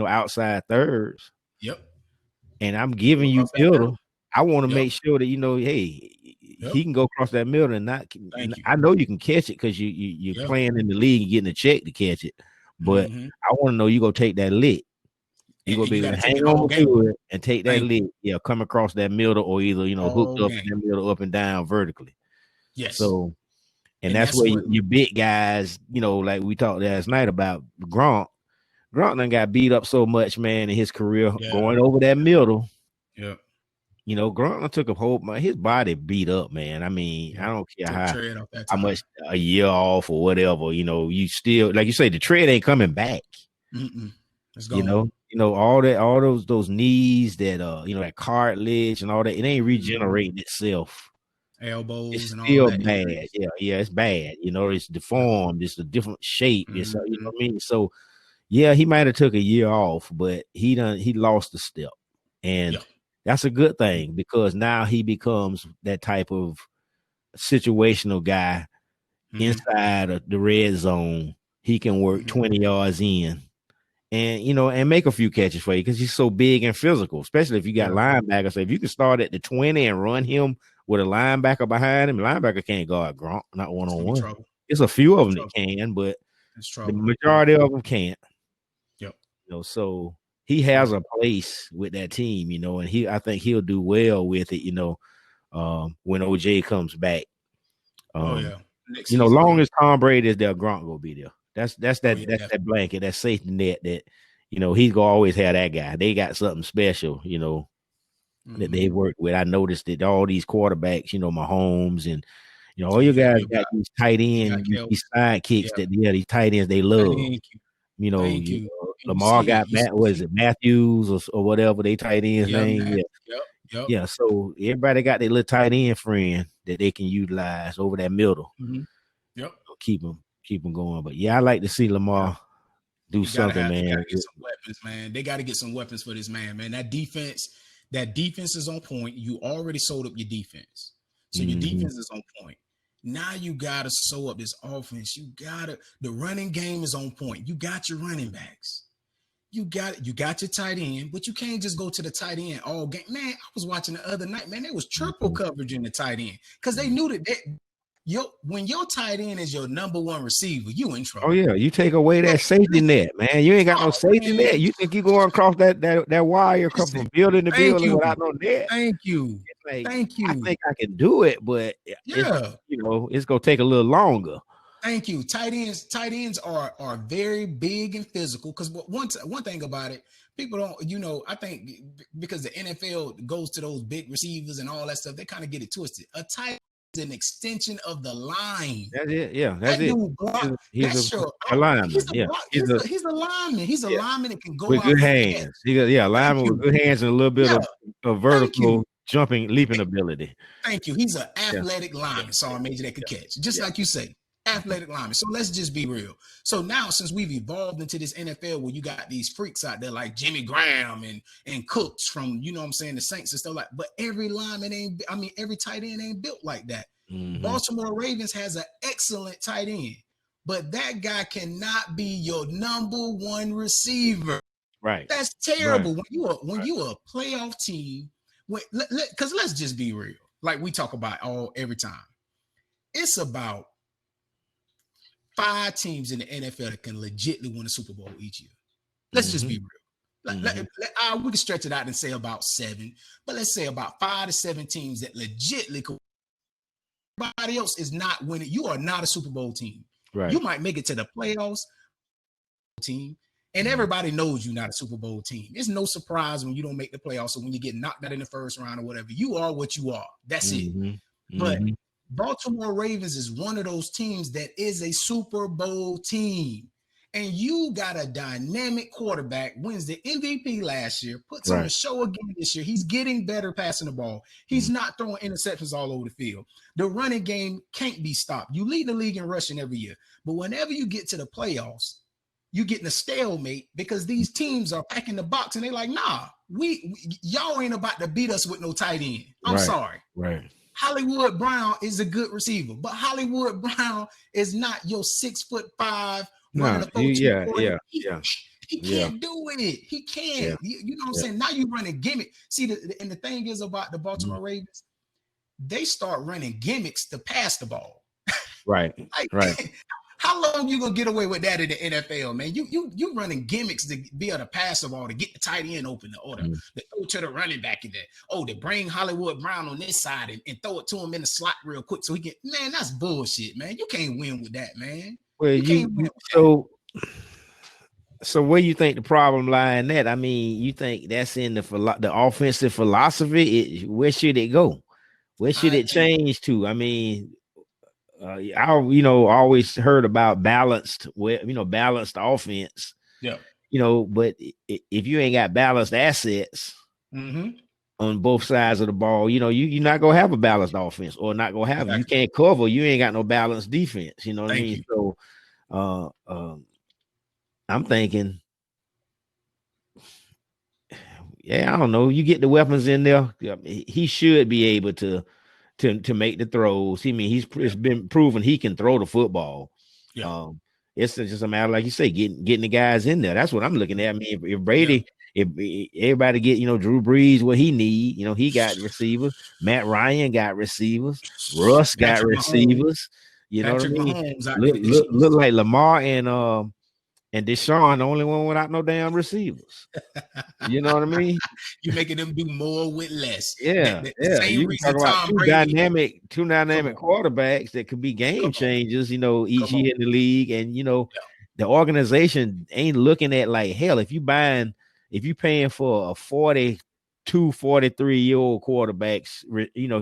outside thirds. Yep. And I'm giving you middle. I want to make sure that he can go across that middle and not. I know you can catch it because you're playing in the league and getting a check to catch it, but I want to know you gonna take that lick. You gonna be able to hang on to it and take that lick. Yeah, come across that middle or either hooked up in the middle, up and down vertically. Yes. So, and that's where your big guys, like we talked last night about Gronk. Gronk done got beat up so much, man, in his career going over that middle. Yep. Gronk took a whole his body beat up, man. I mean, I don't care how much a year off or whatever. You still, like you say, the tread ain't coming back. It's gone. All those knees that that cartilage and all that, it ain't regenerating itself. elbows It's and all still that bad. injuries. Yeah, it's bad. It's Yep. deformed. It's a different shape. It's you know Mm-hmm. what I mean. So yeah, he might have took a year off, but he lost a step, and Yep. that's a good thing because now he becomes that type of situational guy Mm-hmm. inside of the red zone. He can work Mm-hmm. 20 yards in and and make a few catches for you because he's so big and physical, especially if you got Yeah. linebackers. So if you can start at the 20 and run him with a linebacker behind him, linebacker can't guard Gronk, not It's gonna be one-on-one. trouble. It's a few of It's them that trouble. can, but It's the trouble. Yep. majority of them can't. Yep. So he has Yep. a place with that team, and I think he'll do well with it, when OJ comes back. Oh yeah. Next season. Long Yeah. as Tom Brady is there, Gronk will be there. That's Oh yeah. that blanket, that safety net that he's gonna always have that guy. They got something special, that Mm-hmm. they work with. I noticed that all these quarterbacks, Mahomes and all you Yeah. guys got these tight You got end, Kel. these sidekicks Yeah. these tight ends they love. Thank you. Thank you. And you Lamar see it. got You Matt, what is see. it, Matthews or whatever they tight end's Yeah, name? man. Yeah. Yep. Yep. Yeah. So everybody got their little tight end friend that they can utilize over that middle. Mm-hmm. Yep. Keep them going. But yeah, I like to see Yeah. Lamar do You gotta something, have. You man. gotta get some weapons, man. They got to get some weapons for this man. Man, that defense. That defense is on point. You already sold up your defense, so your Mm-hmm. defense is on point. Now you gotta sew up this offense. The running game is on point. You got your running backs. You got your tight end, but you can't just go to the tight end all game. Man, I was watching the other night, man. There was triple coverage in the tight end because they knew that when your tight end is your number one receiver, you in Oh trouble. yeah, you take away that safety net, man. You ain't got no Oh, safety man. net. You think you going across that wire Listen, from building to thank building you. without no net? Thank you. It's like Thank I you. think I can do it, but it's Yeah. it's gonna take a little longer. Thank you. Tight ends are very big and physical. Because one thing about it, people don't, I think because the NFL goes to those big receivers and all that stuff, they kind of get it twisted. A tight is an extension of the line. That's it. Yeah, that's That it. dude block. He's That's your a lineman. he's a Yeah, block. he's a He's a lineman. He's a yeah lineman that can go with out good and catch. hands. A Thank lineman with you. good hands and a little bit Yeah. of Thank you. vertical jumping, leaping ability. Thank you. He's an Yeah, athletic lineman, Sergeant Major, that could catch. Just yeah. like you say, athletic lineman. So let's just be real. So now, since we've evolved into this NFL where you got these freaks out there like Jimmy Graham and Cooks from, the Saints and stuff like, but every every tight end ain't built like that. Mm-hmm. Baltimore Ravens has an excellent tight end, but that guy cannot be your number one receiver. Right. That's terrible. Right. When you a playoff team, because let's just be real, like we talk about every time. It's about 5 teams in the NFL that can legitimately win a Super Bowl each year. Let's just be real. We can stretch it out and say about 7, but let's say about 5 to 7 teams that legitimately could. Everybody else is not winning. You are not a Super Bowl team. Right. You might make it to the playoffs team, and everybody knows you're not a Super Bowl team. It's no surprise when you don't make the playoffs or when you get knocked out in the first round or whatever. You are what you are. That's it. But Baltimore Ravens is one of those teams that is a Super Bowl team. And you got a dynamic quarterback, wins the MVP last year, puts on a show again this year. He's getting better passing the ball. He's not throwing interceptions all over the field. The running game can't be stopped. You lead the league in rushing every year. But whenever you get to the playoffs, you're getting a stalemate because these teams are packing the box and they're like, nah, y'all ain't about to beat us with no tight end. I'm sorry. Right. Hollywood Brown is a good receiver, but Hollywood Brown is not your 6'5" running a 4-2. He can't do it. He can't. Yeah. You know what I'm saying? Now you running gimmick. See, and the thing is about the Baltimore Ravens, they start running gimmicks to pass the ball. Right. How long you gonna get away with that in the NFL, man? You running gimmicks to be able to pass the ball, to get the tight end open, to throw to the running back in there. To bring Hollywood Brown on this side and throw it to him in the slot real quick so he can. Man, that's bullshit, man. You can't win with that, man. Well, you can't win with that. So where you think the problem lie in that? I mean, you think that's in the offensive philosophy? Where should it go? Where should it change to? I mean, I always heard about balanced offense. Yeah. But if you ain't got balanced assets, on both sides of the ball. You're not gonna have a balanced offense, or not gonna have. Exactly. You can't cover. You ain't got no balanced defense. You know what I Thank mean? you. So, I'm thinking, yeah, I don't know. You get the weapons in there. He should be able to make the throws. It's been proven he can throw the football. Yeah. It's just a matter, like you say, getting the guys in there. That's what I'm looking at. I mean, if Brady, if everybody get Drew Brees what he need, he got receivers. Matt Ryan got receivers. Russ got Patrick Mahomes. receivers. You know what I Patrick mean? Mahomes out there with the Look Chiefs. like Lamar and Deshaun, the only one without no damn receivers. You know what I mean? You're making them do more with less. Yeah. The same You can talk reason about Tom Brady. two dynamic quarterbacks that could be game changers, each Come on. year in the league. And the organization ain't looking at like, hell, if you paying for a 42, 43-year-old quarterbacks,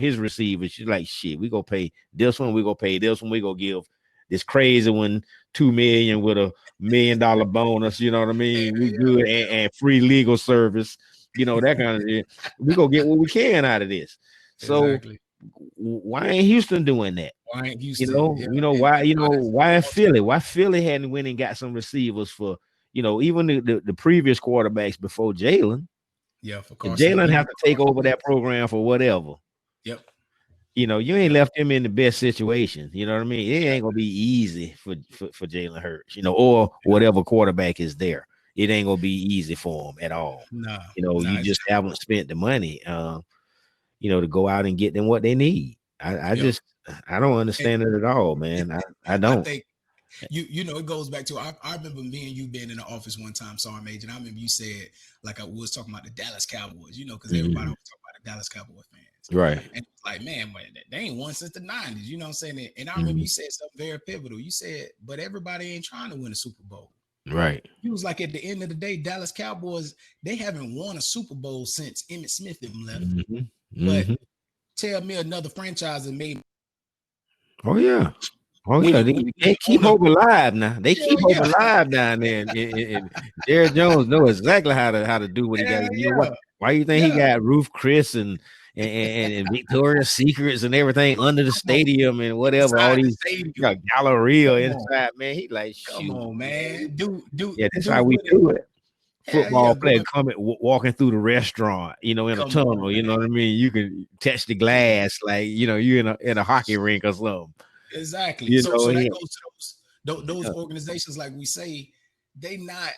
his receivers, you're like, shit, we go pay this one, we go pay this one, we go give this crazy one $2 million with a $1 million bonus. You know what I mean? We good and free legal service. That kind of shit. We gonna get what we can out of this. So why ain't Houston doing that? Why ain't Houston? Why in Philly? Why Philly hadn't went and got some receivers for even the previous quarterbacks before Jalen? Yeah, for Jalen have to take over that program for whatever. Yep. You ain't left him in the best situation. You know what I mean? It ain't gonna be easy for Jalen Hurts, or whatever quarterback is there. It ain't gonna be easy for him at all. No, you just haven't spent the money, to go out and get them what they need. I don't understand it at all, man. I don't. I think it goes back to I remember me and you being in the office one time, Sergeant Major, and I remember you said, like, I was talking about the Dallas Cowboys, because everybody was talking about the Dallas Cowboy fans. Right. And it's like, man, they ain't won since the 90s, you know what I'm saying? And I remember you said something very pivotal. You said, but everybody ain't trying to win a Super Bowl. Right. He was like, at the end of the day, Dallas Cowboys, they haven't won a Super Bowl since Emmitt Smith left. But tell me another franchise that made. Oh yeah. They can't keep hope alive now. They keep hope alive down there. And Jared Jones knows exactly how to do what he got to do. What? Why you think he got Roof Chris and Victoria's Secrets and everything under the stadium and whatever? All these Galleria inside, man. He like, come on, man. Yeah, that's how we do it. Football player walking through the restaurant, in a tunnel. You know what I mean? You can touch the glass like you're in a hockey rink or something. Exactly. So that goes to those organizations, like we say, they not,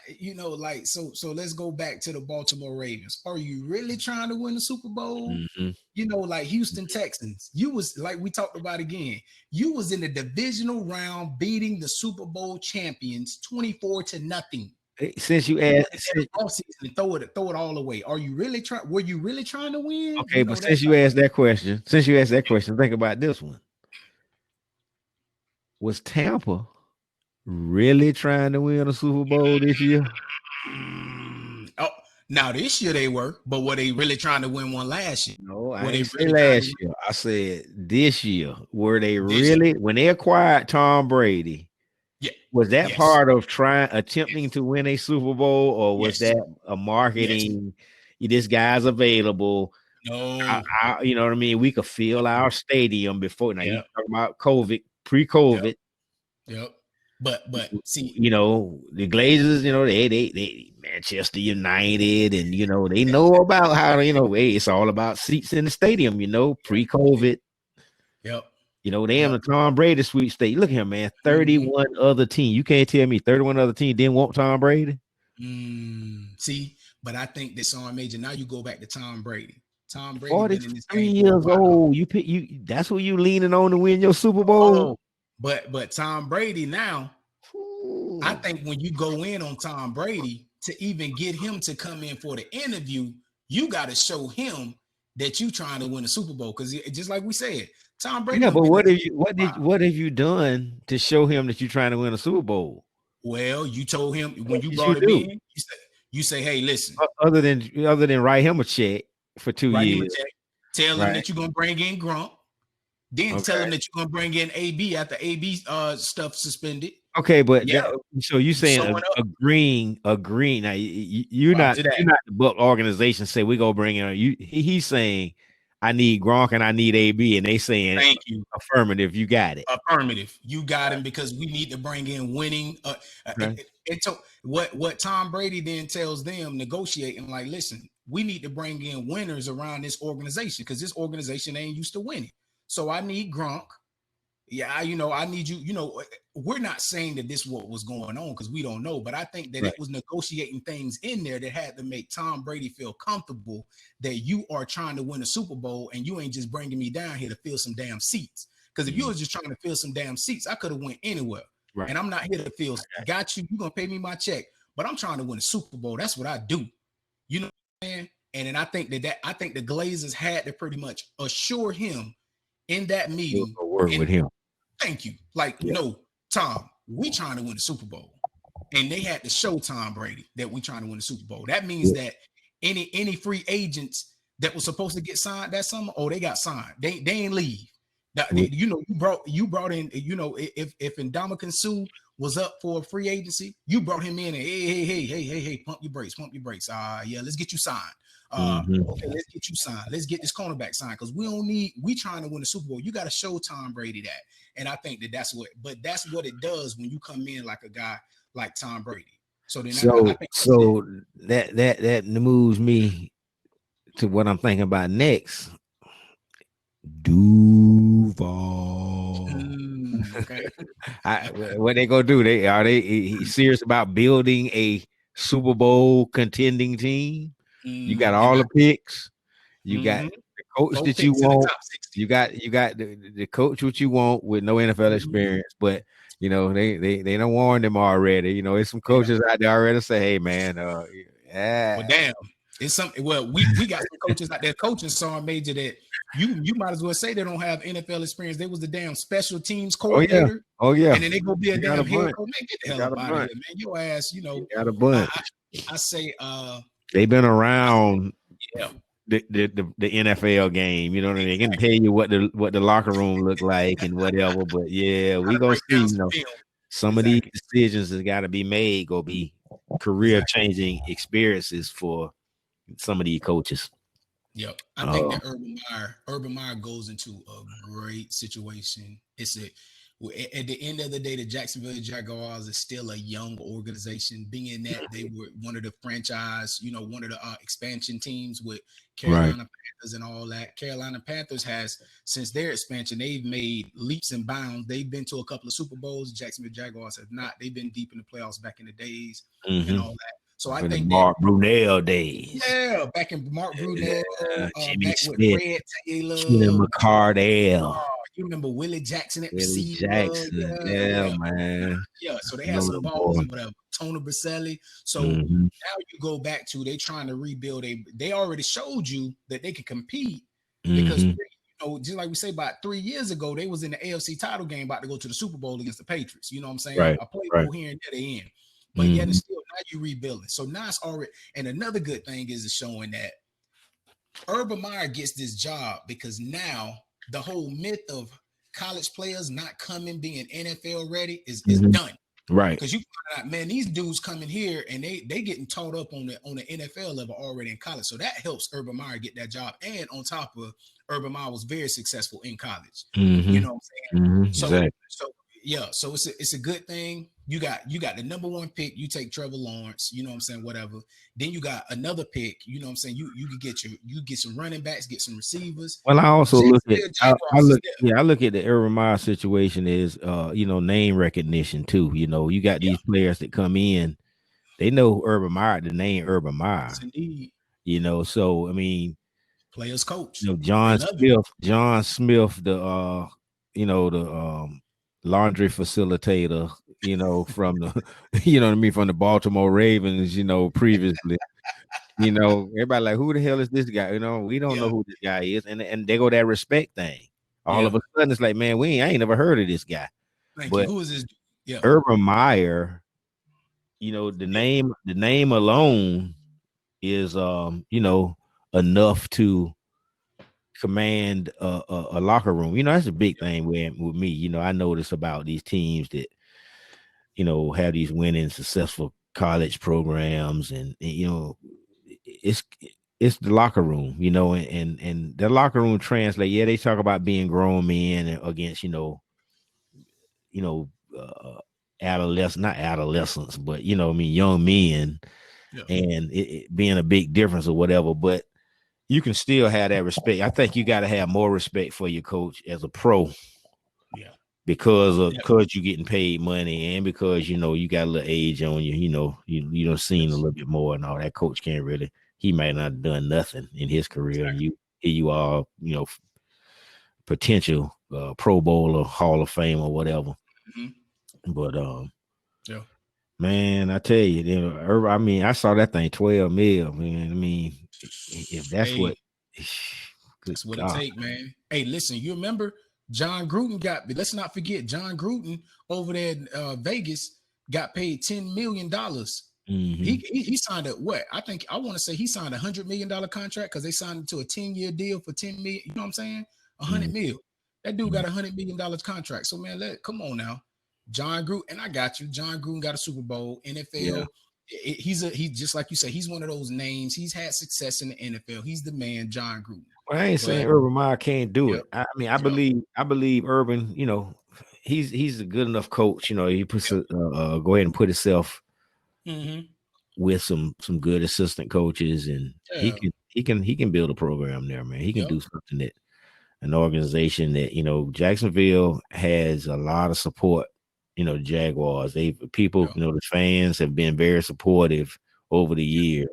so let's go back to the Baltimore Ravens. Are you really trying to win the Super Bowl? Like Houston Texans, you was, like we talked about again, you was in the divisional round beating the Super Bowl champions 24-0. Since you asked, and throw it all away. Were you really trying to win? Okay, but since you asked that question, think about this one. Was Tampa really trying to win a Super Bowl this year? Now this year they were, but were they really trying to win one last year? No, I didn't say last year. I said this year. Were they when they acquired Tom Brady? Yeah. Was that part of attempting to win a Super Bowl, or was that a marketing? This guy's available. No, you know what I mean. We could fill our stadium before. Now you talk about COVID, pre-COVID. Yep. But see, the Glazers, they Manchester United, and they know about how it's all about seats in the stadium. Pre-COVID. Yep. They in the Tom Brady sweepstakes. Look at him, man. 31 other teams. You can't tell me 31 other teams didn't want Tom Brady. See, but I think this on Major. Now you go back to Tom Brady. Tom Brady 43 years old. That's who you leaning on to win your Super Bowl. But Tom Brady now, I think when you go in on Tom Brady to even get him to come in for the interview, you got to show him that you trying to win a Super Bowl, because just like we said, Tom Brady. Yeah, but what have you done to show him that you're trying to win a Super Bowl? Well, you told him when you brought him in, you say, hey, listen. Other than write him a check for 2 years, tell him that you're gonna bring in Grump, then tell him that you're gonna bring in AB after AB stuff suspended. Okay, but Yeah, so you saying showing up agreeing. Now you're to that. not the book organization say we go bring in he's saying I need Gronk and I need AB, and they saying Thank you. affirmative. You got it. Affirmative. You got him because we need to bring in winning. Okay. What Tom Brady then tells them negotiating like, listen, we need to bring in winners around this organization because this organization ain't used to winning. So I need Gronk. Yeah, I need you. We're not saying that this what was going on because we don't know, but I think that Right. it was negotiating things in there that had to make Tom Brady feel comfortable that you are trying to win a Super Bowl and you ain't just bringing me down here to fill some damn seats. Because if you was just trying to fill some damn seats, I could have went anywhere. Right. And I'm not here to fill. Got you. You're gonna pay me my check, but I'm trying to win a Super Bowl. That's what I do. You know what I'm saying? And then I think the Glazers had to pretty much assure him in that meeting. Work And with him. thank you. Like, no, Tom, we trying to win the Super Bowl. And they had to show Tom Brady that we trying to win the Super Bowl. That means that any free agents that was supposed to get signed that summer, they got signed. They ain't leave. You brought in, if Ndamukong Suh was up for a free agency, you brought him in and hey, pump your brakes. Yeah, let's get you signed. Okay, let's get you signed. Let's get this cornerback signed because we trying to win the Super Bowl. You got to show Tom Brady that. And I think that's what it does when you come in like a guy like Tom Brady. So then I think that moves me to what I'm thinking about next. Duval. Okay. What they gonna do? They serious about building a Super Bowl contending team? You got all the picks. You got the coach that you want. You got the coach what you want with no NFL experience, but they don't warn them already. There's some coaches out there already say, "Hey, man, well, damn, it's something. Well, we got some coaches out there coaching Sergeant Major that you might as well say they don't have NFL experience. They was the damn special teams coordinator. Oh yeah. And then they go be a damn head coach. Man, get the hell up out of here, man. Your ass, got a bunch. I say they've been around the NFL game. You know what I mean? They can tell you what the locker room look like and whatever. But yeah, we gonna see. Some of these decisions that got to be made go be career changing experiences for some of these coaches. Yep, I think that Urban Meyer goes into a great situation. At the end of the day, the Jacksonville Jaguars is still a young organization, being that they were one of the franchise, one of the expansion teams with Carolina Panthers and all that. Carolina Panthers has, since their expansion, they've made leaps and bounds. They've been to a couple of Super Bowls. Jacksonville Jaguars have not. They've been deep in the playoffs back in the days and all that. So I think Mark Brunell days. Yeah, back in Mark Brunell, Jimmy back Smith, with Fred Taylor, McCardell. You remember Willie Jackson at receiver? Man. Yeah, so they had some balls and whatever. Tony Baselli. So now you go back to they trying to rebuild they already showed you that they could compete because just like we say about 3 years ago, they was in the AFC title game about to go to the Super Bowl against the Patriots. You know what I'm saying? Right. A play here and there they end. But yet it's still now you rebuilding. So now it's already, and another good thing is showing that Urban Meyer gets this job because now the whole myth of college players not coming being NFL ready is done. Right. Because you find out, man, these dudes coming here and they getting taught up on the NFL level already in college. So that helps Urban Meyer get that job. And on top of Urban Meyer was very successful in college. You know what I'm saying? So it's a good thing. You got the number one pick. You take Trevor Lawrence. You know what I'm saying? Whatever. Then you got another pick. You know what I'm saying? You could get some running backs, get some receivers. Well, I also look at the Urban Meyer situation is name recognition too. You got these players that come in, they know Urban Meyer, the name Urban Meyer. Yes, indeed. So I mean, players coach. John Smith, the laundry facilitator, from the from the Baltimore Ravens, previously. Everybody like, who the hell is this guy? We don't know who this guy is, and they go that respect thing. All of a sudden, it's like, man, I ain't never heard of this guy. But who is this? Yeah, Urban Meyer. The name alone is enough to command a locker room. That's a big thing with me. I notice about these teams that have these winning, successful college programs, and it's it's the locker room, and the locker room translate. Yeah, they talk about being grown men against, you know, not adolescents, but young men, Yeah. and it being a big difference or whatever. But you can still have that respect. I think you got to have more respect for your coach as a pro. Yeah. Because you're getting paid money, and because you got a little age on you, you don't seen a little bit more, and all that. Coach can't really. He might not have done nothing in his career, and Exactly. you are potential Pro Bowl or Hall of Fame or whatever. But Yeah. man, I tell you, I mean, I saw that thing 12 mil, man. I mean, if that's Hey, what, good that's what it God. take, man. Hey, listen, you remember John Gruden let's not forget John Gruden over there in Vegas got paid $10 million. Mm-hmm. He signed a what? I want to say he signed $100 million contract because they signed him to a 10-year deal for 10 million. You know what I'm saying? 100 mil. That dude got $100 million contract. So man, come on now, John Gruden, and I got you. John Gruden got a Super Bowl, Yeah. NFL. He's just like you said. He's one of those names. He's had success in the NFL. He's the man, John Gruden. Well, I ain't saying But Urban Meyer can't do yep, it. I mean, I yep, believe Urban. He's a good enough coach. He puts go ahead and put himself mm-hmm. with some good assistant coaches, and Yeah, he can build a program there, man. He can yep, do something that an organization that Jacksonville has a lot of support. Jaguars. People, yep. the fans have been very supportive over the years.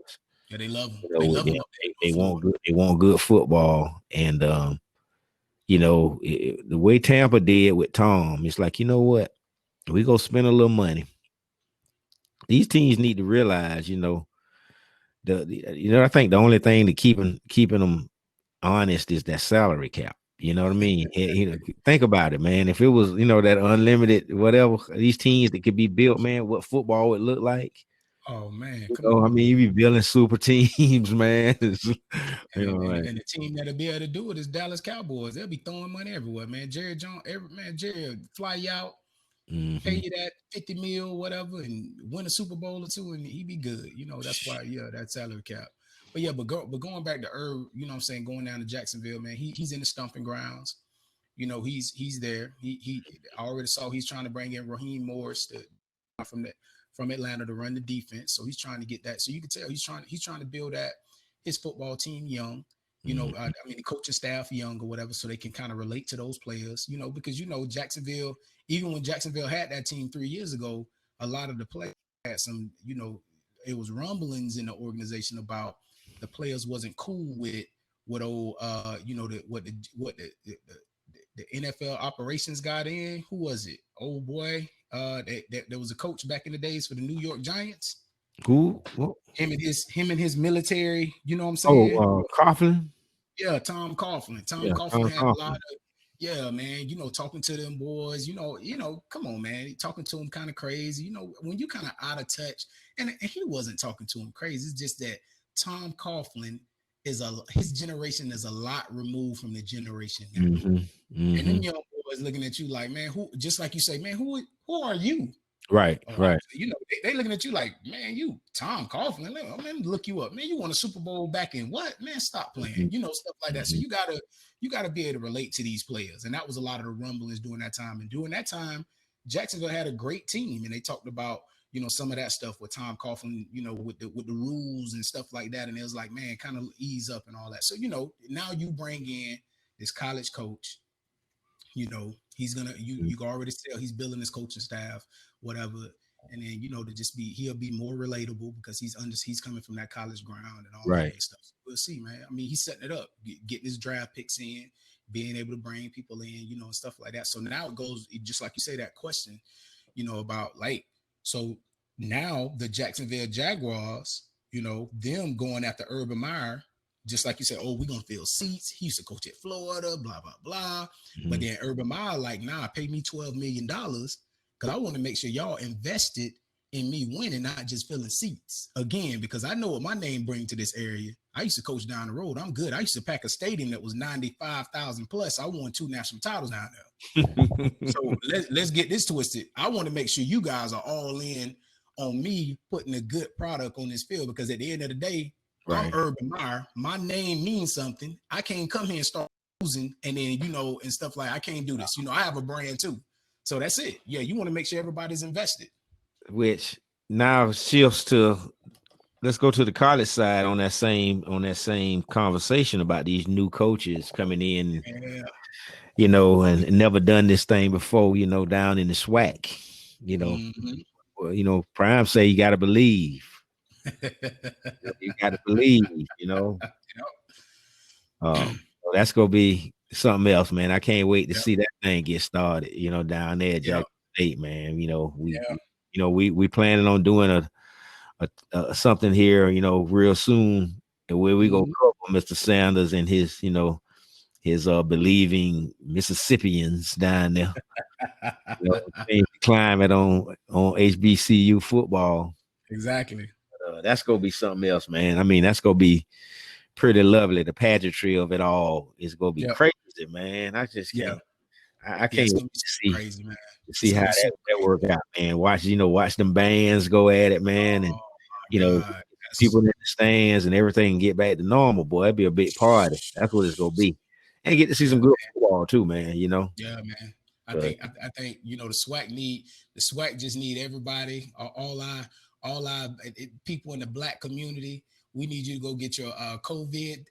Yeah, they love him. They love him up there They in Florida. want good football, and the way Tampa did with Tom, it's like, what, we go spend a little money. These teams need to realize, I think the only thing to keeping them honest is that salary cap. You know what I mean? Think about it, man. If it was, that unlimited whatever, these teams that could be built, man, what football would look like. Oh man, come I on. mean, you be building super teams, man. And the team that'll be able to do it is Dallas Cowboys. They'll be throwing money everywhere, man. Jerry Jones, Jerry will fly you out, pay you that 50 mil, whatever, and win a Super Bowl or two, and he be good. That's why, that salary cap. But yeah, but going back to Herb, what I'm saying, going down to Jacksonville, man, he's in the stomping grounds. He's there. I already saw he's trying to bring in Raheem Morris from Atlanta to run the defense. So he's trying to get that. So you can tell he's trying to build that his football team young. I mean, the coaching staff young or whatever, so they can kind of relate to those players. Because Jacksonville, even when Jacksonville had that team 3 years ago, a lot of the players had some, it was rumblings in the organization about the players wasn't cool with what old, the NFL operations got in. Who was it? Old boy. There was a coach back in the days for the New York Giants. Who? Him and his military. You know what I'm saying? Oh, Coughlin. Yeah, Tom Coughlin. Tom Yeah, Coughlin had a lot of. Yeah, man. Talking to them boys. Come on, man. Talking to them kind of crazy. When you kind of out of touch, and he wasn't talking to him crazy. It's just that Tom Coughlin his generation is a lot removed from the generation now. And them young boys looking at you like, man, who? Just like you say, man, who are you? Right. They looking at you like, man, you Tom Coughlin. Let me look you up, man. You won a Super Bowl back in what? Man, stop playing. Stuff like that. So you gotta be able to relate to these players, and that was a lot of the rumblings during that time. And during that time, Jacksonville had a great team, and they talked about some of that stuff with Tom Coughlin, with the rules and stuff like that. And it was like, man, kind of ease up and all that. So now you bring in this college coach. He's gonna you can already tell he's building his coaching staff, whatever. And then he'll be more relatable because he's coming from that college ground and all that good stuff. So we'll see, man. I mean, he's setting it up, getting his draft picks in, being able to bring people in, and stuff like that. So now it goes just like you say that question, about like, so now the Jacksonville Jaguars, them going after Urban Meyer. Just like you said, oh, we're going to fill seats. He used to coach at Florida, blah, blah, blah. But then Urban Meyer, like, nah, pay me $12 million because I want to make sure y'all invested in me winning, not just filling seats. Again, because I know what my name brings to this area. I used to coach down the road. I'm good. I used to pack a stadium that was 95,000 plus. I won 2 national titles down there. So let's get this twisted. I want to make sure you guys are all in on me putting a good product on this field, because at the end of the day, I'm Urban Meyer. My name means something. I can't come here and start losing and then, and stuff like I can't do this. I have a brand too. So that's it. Yeah, you want to make sure everybody's invested. Which now shifts to, let's go to the college side on that same conversation about these new coaches coming in, and never done this thing before, down in the SWAC, Well, Prime say you got to believe. You got to believe, that's gonna be something else, man. I can't wait to see that thing get started, down there at Jackson State, man. We planning on doing a something here, real soon, where we go cover Mr. Sanders and his, his believing Mississippians down there. Change the climate on HBCU football. Exactly. That's gonna be something else, man. I mean, that's gonna be pretty lovely. The pageantry of it all is gonna be crazy, man. I just can't. I can't wait to see crazy, man. To see how that work out, man. Watch them bands go at it, man, and people in the stands and everything get back to normal. Boy, that'd be a big party. That's what it's gonna be, and get to see some good football too, man. Yeah, man. I think the SWAC just need everybody, all our people in the Black community. We need you to go get your COVID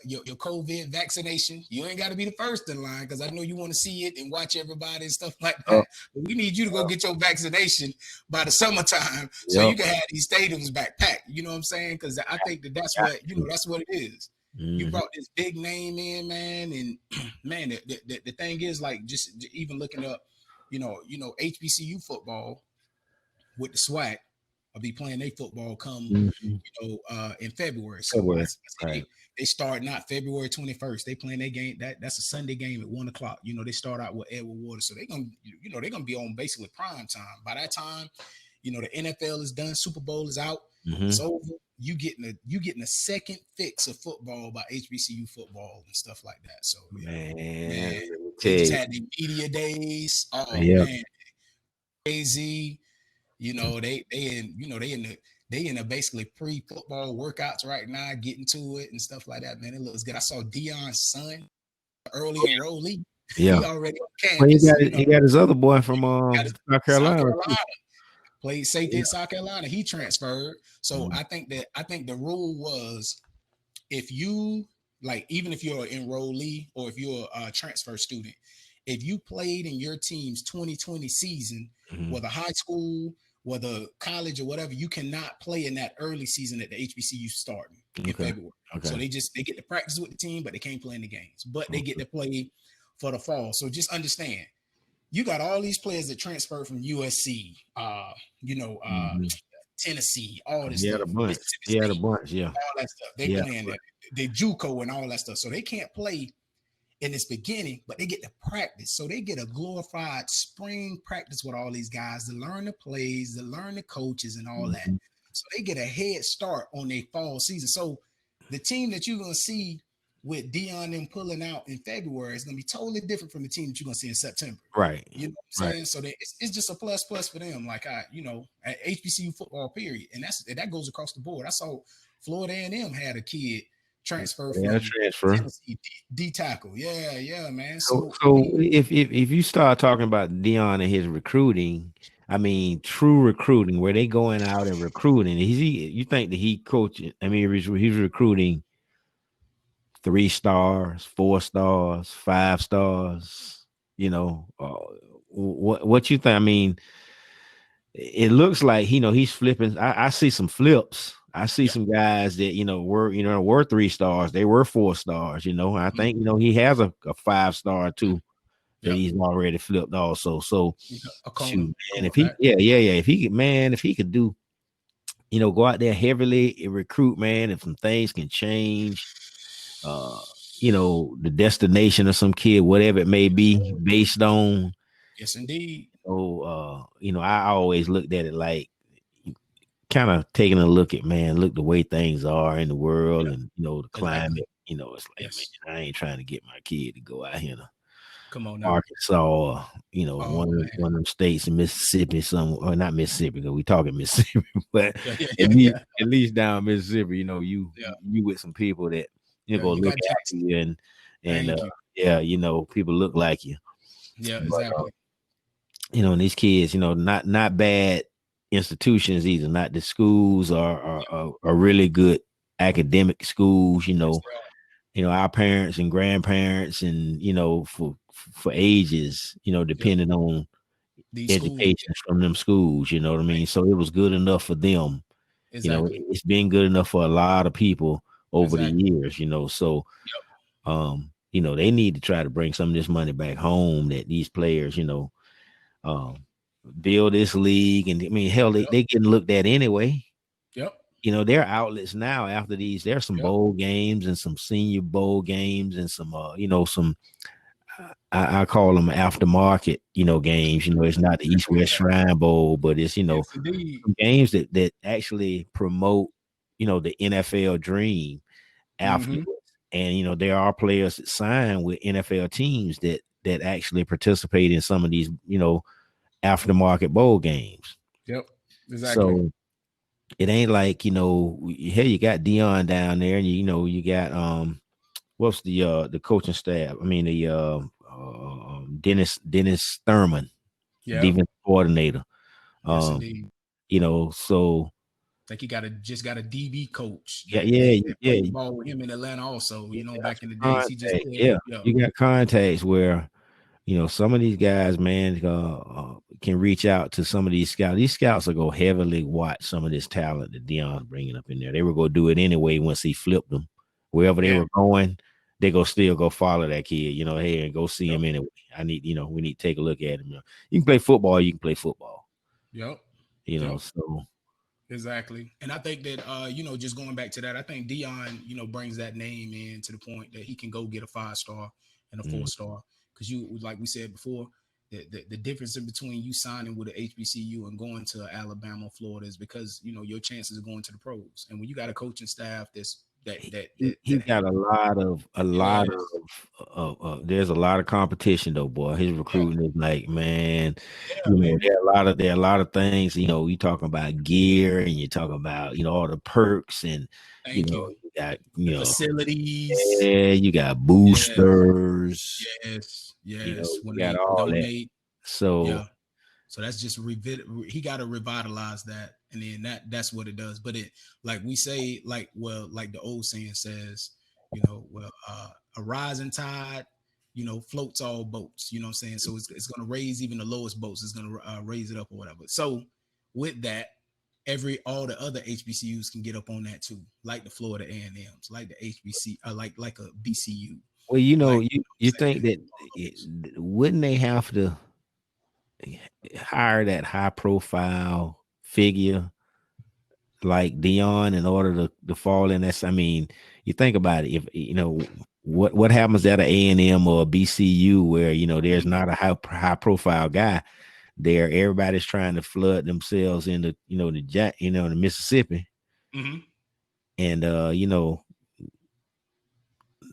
your COVID vaccination. You ain't got to be the first in line, because I know you want to see it and watch everybody and stuff like that. But we need you to go get your vaccination by the summertime, so you can have these stadiums back packed. You know what I'm saying? Because I think that's what that's what it is. You brought this big name in, man, and man, the thing is, like, just even looking up, HBCU football with the SWAC. I'll be playing their football come, in February. So they start not February 21st. They playing their game. That's a Sunday game at 1:00. They start out with Edward Waters, so they're gonna be on basically prime time. By that time, the NFL is done, Super Bowl is out, it's over. You getting a second fix of football by HBCU football and stuff like that. So man, they just had the media days. Oh man, crazy. They in the basically pre-football workouts right now, getting to it and stuff like that. Man, it looks good. I saw Deion's son, early enrollee. Yeah, he already on campus. He got his other boy from South Carolina. Played safety in South Carolina. He transferred. So I think the rule was, if you, like, even if you're an enrollee or if you're a transfer student, if you played in your team's 2020 season, whether high school, whether college or whatever, you cannot play in that early season that the HBCU starting in February. So they get to practice with the team, but they can't play in the games. But they get to play for the fall. So just understand, you got all these players that transferred from USC, Tennessee, all this stuff. The bunch. All that stuff. They playing the JUCO and all that stuff. So they can't play in this beginning, but they get to practice. So they get a glorified spring practice with all these guys to learn the plays, to learn the coaches and all that. So they get a head start on their fall season. So the team that you're going to see with Deion them pulling out in February is going to be totally different from the team that you're going to see in September. Right. You know what I'm saying? So it's just a plus for them. Like, at HBCU football period. And that goes across the board. I saw Florida A&M had a kid transfer from Tennessee, D tackle. Yeah, man. So if you start talking about Deion and his recruiting, I mean, true recruiting, where they going out and recruiting, you think that he coaching? I mean, he's recruiting 3 stars, 4 stars, 5 stars. What you think? I mean, it looks like he's flipping. I see some flips. I see some guys that were 3 stars. They were 4 stars. I think he has a 5-star too that he's already flipped also. So shoot, man, if he could do, go out there heavily and recruit, man, and some things can change. The destination of some kid, whatever it may be, based on. Yes, indeed. So I always looked at it like, kind of taking a look at, man, look the way things are in the world Yeah, and, the exactly. climate, it's like, man, Yes. I ain't trying to get my kid to go out here to Come on now. Arkansas or, Oh man. one of them states in Mississippi, or not Mississippi, because we talking Mississippi, but Yeah, yeah, at yeah, least, yeah. down Mississippi, Yeah. you with some people that, Yeah. go You look got after Jackson. you and, Thank you. yeah, people look like you. Yeah, But, exactly. and these kids, not bad institutions either. Not the schools are really good academic schools. Yes, they are. Our parents and grandparents, and for ages, Yep. depending on These schools. education from them schools. You know what I mean? Thank So it was good enough for them. Exactly. It's been good enough for a lot of people over the Exactly. years. So Yep. they need to try to bring some of this money back home that these players, um, build this league. And I mean, hell, Yep. they getting looked at anyway. Yep. There are outlets now after these. There's some Yep. bowl games and some senior bowl games and some, some, I call them aftermarket, games. It's not the East West Shrine Bowl, but it's, Yes, indeed. some games that actually promote, the NFL dream Mm-hmm. afterwards. And, there are players that sign with NFL teams that actually participate in some of these, aftermarket bowl games. Yep. Exactly. So it ain't like, here you got Dion down there, and you got what's the coaching staff? I mean Dennis Thurman, Yep. defense coordinator. Yes, Um, indeed. so Think he got a DB coach yeah, that yeah, that yeah, played ball with him in Atlanta also. you got Back in the some days, he just contacts. said, Yeah, yeah, you got contacts where some of these guys, man, can reach out to some of these scouts. These scouts will go heavily watch some of this talent that Dion's bringing up in there. They were going to do it anyway once he flipped them. Wherever they yeah, were going, they go still go follow that kid, hey, and go see yep, him anyway. I need, we need to take a look at him. You can play football, you can play football, yep, yep. so. Exactly. And I think that just going back to that, I think Dion, brings that name in to the point that he can go get a 5-star and a Mm. 4-star. Because like we said before, the difference in between you signing with an HBCU and going to Alabama, Florida is because your chances of going to the pros. And when you got a coaching staff that's He got a lot yes, there's a lot of competition though, boy. His yeah, recruiting is like, man, yeah, man. there are a lot of things, you talking about gear, and you're talking about, all the perks, and Thank you. you got, The facilities. yeah, you got Yes, boosters, yes, yes. When you got they all that. donate, So yeah. So that's just he got to revitalize that, and then that's what it does. But it, like we say, like the old saying says, a rising tide, floats all boats. You know what I'm saying? So it's going to raise even the lowest boats. It's going to raise it up or whatever. So with that, all the other HBCUs can get up on that too, like the Florida A&Ms, like the HBC, like a BCU, well, like you think that wouldn't they have to hire that high profile figure like Dion in order to fall in? That's, I mean, you think about it. If what happens at an A&M or a BCU where there's not a high profile guy there, everybody's trying to flood themselves into the Mississippi, Mm-hmm. and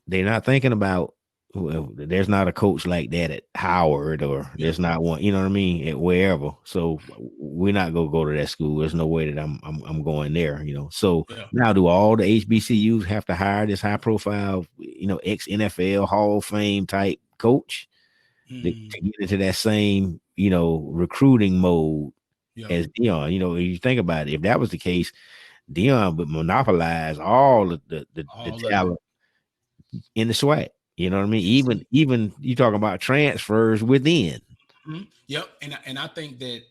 they're not thinking about, well, there's not a coach like that at Howard, or Yeah, there's not one, at wherever. So we're not gonna go to that school. There's no way that I'm going there, So yeah. now, do all the HBCUs have to hire this high profile, ex NFL Hall of Fame type coach to Mm, get into that same, recruiting mode yeah. as Dion? You think about it, if that was the case, Dion would monopolize all of the All of it. talent in the SWAC. You know what I mean? Yes. Even you talking about transfers within. Mhm. Yep. And I think that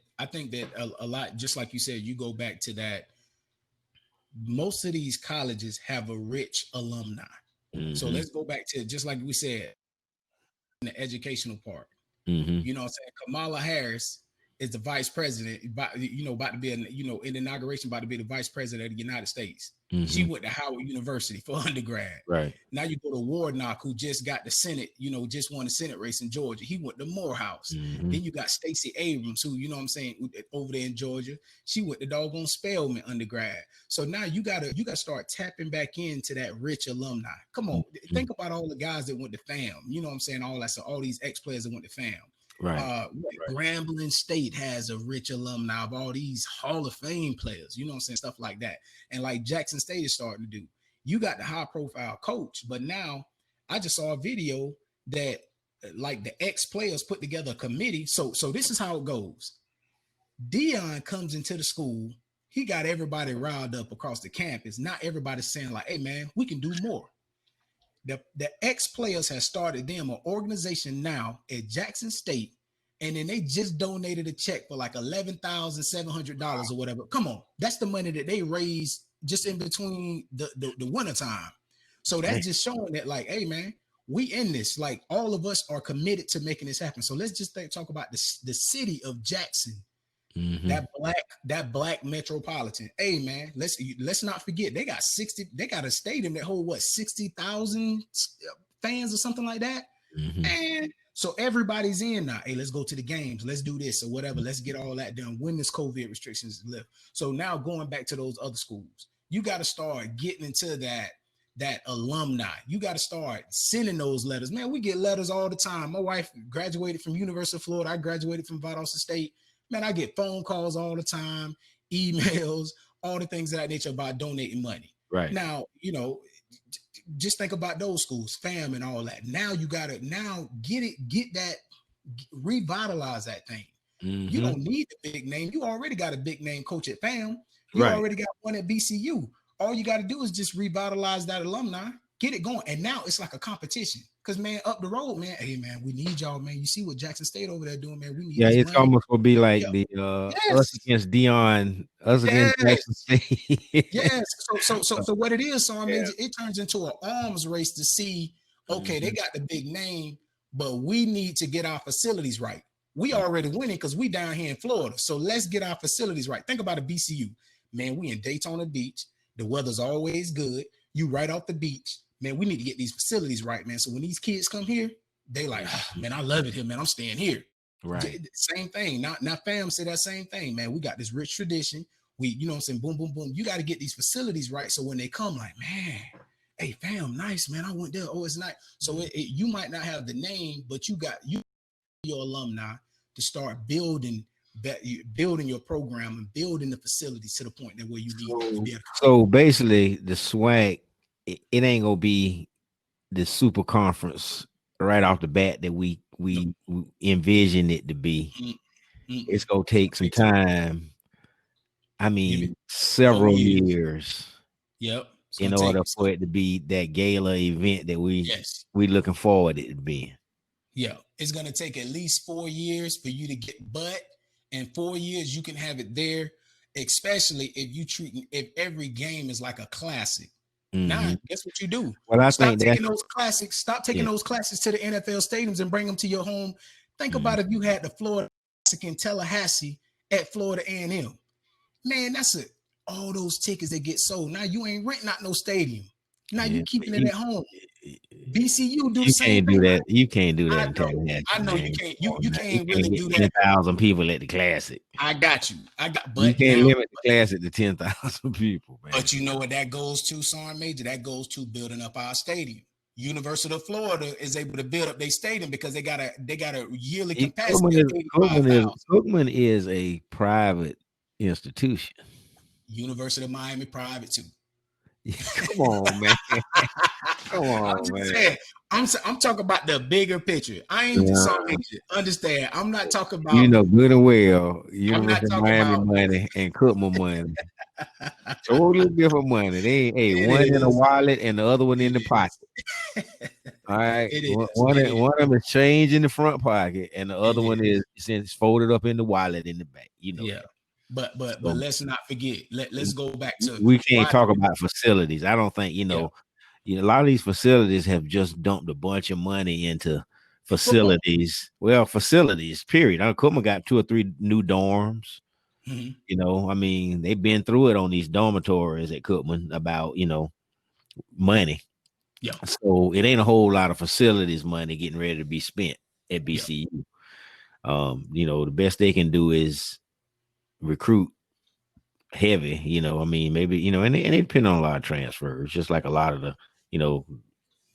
a lot, just like you said, you go back to that. Most of these colleges have a rich alumni. So Mm-hmm. let's go back to just like we said in the educational part. Mm-hmm. You know what I'm saying? Kamala Harris is the vice president, about to be in the inauguration, about to be the vice president of the United States. She went to Howard University for undergrad. Right. Now you go to Warnock, who just got the Senate, just won the Senate race in Georgia. He went to Morehouse. Then you got Stacey Abrams, who, you know what I'm saying, over there in Georgia. She went to doggone Spelman undergrad. So now you gotta start tapping back into that rich alumni. Come on, think about all the guys that went to FAM. You know what I'm saying? All these ex-players that went to FAM. Right. Grambling State has a rich alumni of all these Hall of Fame players, you know what I'm saying? Stuff like that. And like Jackson State is starting to do. You got the high profile coach, but now I just saw a video that like the ex-players put together a committee. So this is how it goes. Dion comes into the school. He got everybody riled up across the campus. Not everybody's saying like, hey man, we can do more. The ex-players have started them an organization now at Jackson State, and then they just donated a check for like $11,700 or whatever. Come on, that's the money that they raised just in between the winter time. So that's just showing that like, hey man, we in this. Like all of us are committed to making this happen. So let's just talk about the city of Jackson. That black metropolitan. Hey man, let's not forget they got a stadium that hold 60,000 fans or something like that. And so everybody's in now. Hey, let's go to the games, let's do this or whatever, let's get all that done when this COVID restrictions lift. So now going back to those other schools, you got to start getting into that alumni. You got to start sending those letters. Man, we get letters all the time. My wife graduated from University of Florida. I graduated from Valdosta State. Man, I get phone calls all the time, emails, all the things of that nature about donating money. Right. Now, just think about those schools, FAM and all that. Now you got to revitalize that thing. You don't need the big name. You already got a big name coach at FAM. You already got one at BCU. All you got to do is just revitalize that alumni, get it going. And now it's like a competition. Because, man, up the road, man, hey, man, we need y'all, man. You see what Jackson State over there doing, man. We need it's money. almost going to be like the us against Dion, us against Jackson State. Yes. So what it is, so I mean, it turns into an arms race to see, okay, they got the big name, but we need to get our facilities right. We already winning because we down here in Florida. So let's get our facilities right. Think about a BCU. Man, we in Daytona Beach. The weather's always good. You right off the beach. Man, we need to get these facilities right, man. So when these kids come here, they like, man, I love it here, man. I'm staying here. Right. Same thing. Now FAM say that same thing, man. We got this rich tradition. We, you know what I'm saying? Boom, boom, boom. You got to get these facilities right. So when they come, like, man, hey, FAM, nice, man. I went there. Oh, it's nice. So you might not have the name, but you got your alumni to start building your program and building the facilities to the point that where you need to be. So basically, the swag, it ain't gonna be the super conference right off the bat that we envision it to be. It's gonna take some time. I mean, several years. Yep. In order for it to be that gala event that we looking forward to it being. Yeah, it's gonna take at least 4 years for you to get, but in 4 years you can have it there, especially if every game is like a classic. Now, guess what you do? Well, Stop taking those classics to the NFL stadiums and bring them to your home. Think about if you had the Florida Classic in Tallahassee at Florida A&M. Man, that's it. All those tickets that get sold. Now you ain't renting out no stadium. Now you keeping it at home. BCU do the same thing. You can't do that. I know you can't. You can't really do that. 10,000 people at the Classic. I got you. But you can't limit the Classic to 10,000 people, man. But you know what that goes to, Sergeant Major? That goes to building up our stadium. University of Florida is able to build up their stadium because they got a yearly capacity. Cookman is a private institution. University of Miami private too. Come on, man. Come on, man. I'm talking about the bigger picture. I ain't just understand. I'm not talking about good and well. University of Miami money and Cookman money. Totally different money. They ain't one in a wallet and the other one in the pocket. All right. One of them is change in the front pocket, and the other one is folded up in the wallet in the back. Yeah. But let's not forget. Let's go back to. We can't talk about facilities. I don't think a lot of these facilities have just dumped a bunch of money into facilities. Well, facilities. Period. Cookman got 2 or 3 new dorms. Mhm. You know, I mean, they've been through it on these dormitories at Cookman about, money. Yeah. So it ain't a whole lot of facilities money getting ready to be spent at Yeah. BCU. The best they can do is recruit heavy, I mean, maybe, and they depend on a lot of transfers, just like a lot of the, you know,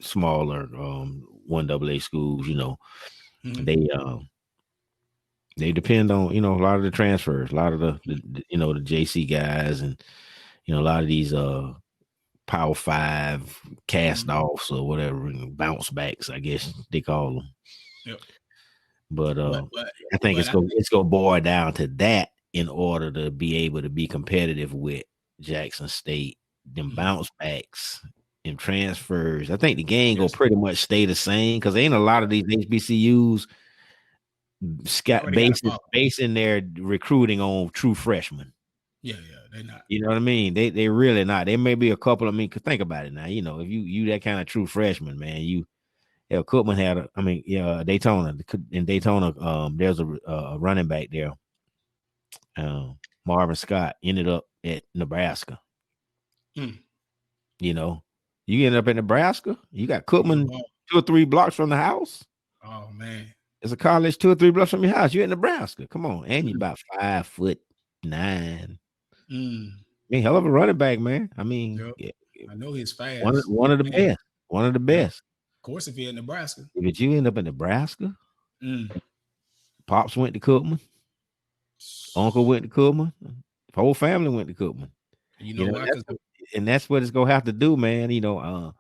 smaller one AA schools, Mhm. they they depend on, a lot of the transfers, a lot of the JC guys, and a lot of these Power Five cast Mhm. offs or whatever, bounce backs, I guess they call them. Yep. But But but I think but it's I go think it's gonna boil down to that in order to be able to be competitive with Jackson State, them mhm. bounce backs and transfers. I think the game will Yes. pretty much stay the same because ain't a lot Yeah. of these HBCUs They already got a follow. basing their recruiting on true freshmen. Yeah, yeah. They're not. You know what I mean? They really not. There may be a couple. I mean, think about it now. If you that kind of true freshman, man, Cookman had Daytona. In Daytona, there's a running back there. Marvin Scott ended up at Nebraska. Mm. You know, you end up in Nebraska. You got He a Cookman ball. 2 or 3 blocks from the house. Oh man. It's a college 2 or 3 blocks from your house. You're in Nebraska. Come on, and you about 5'9". Mm. I mean, hell of a running back, man. I mean, Yep. yeah, I know he's one fast. one of the Man. best. One of the Yep. best. Of course, if you're in Nebraska. If you end up in Nebraska, Mm. pops went to Cookman, uncle went to Cookman, whole family went to Cookman. You You know know, why? Because and that's what it's gonna have to do, man. Uh,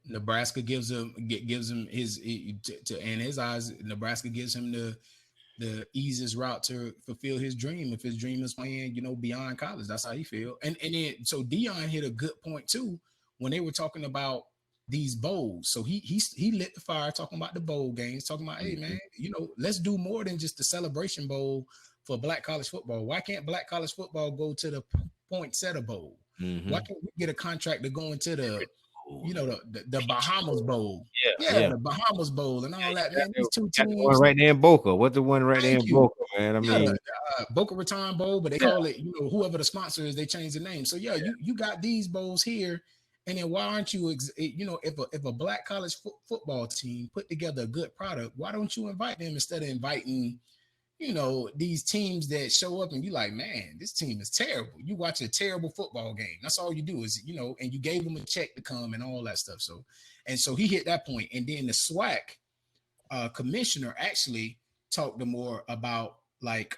Nebraska gives him his in his eyes. Nebraska gives him the easiest route to fulfill his dream. If his dream is playing, beyond college, that's how he feel. And then so Dion hit a good point too when they were talking about these bowls. So he lit the fire talking about the bowl games, talking about, hey man, let's do more than just the celebration bowl for Black college football. Why can't Black college football go to the Poinsettia Bowl? Why can't we get a contract to go into the Bahamas Bowl? yeah, Yeah, yeah. the Bahamas Bowl and all that, man. These two Got the one teams. right there in Boca. What's the one right there Thank in you. Boca, man? I Yeah, mean, Boca Raton Bowl, but they yeah. call it, whoever the sponsor is, they change the name. So yeah, you got these bowls here, and then why aren't you, if a Black college football team put together a good product, why don't you invite them instead of inviting, these teams that show up and you like, man, this team is terrible. You watch a terrible football game. That's all you do is, and you gave them a check to come and all that stuff. So he hit that point, and then the SWAC commissioner actually talked to more about like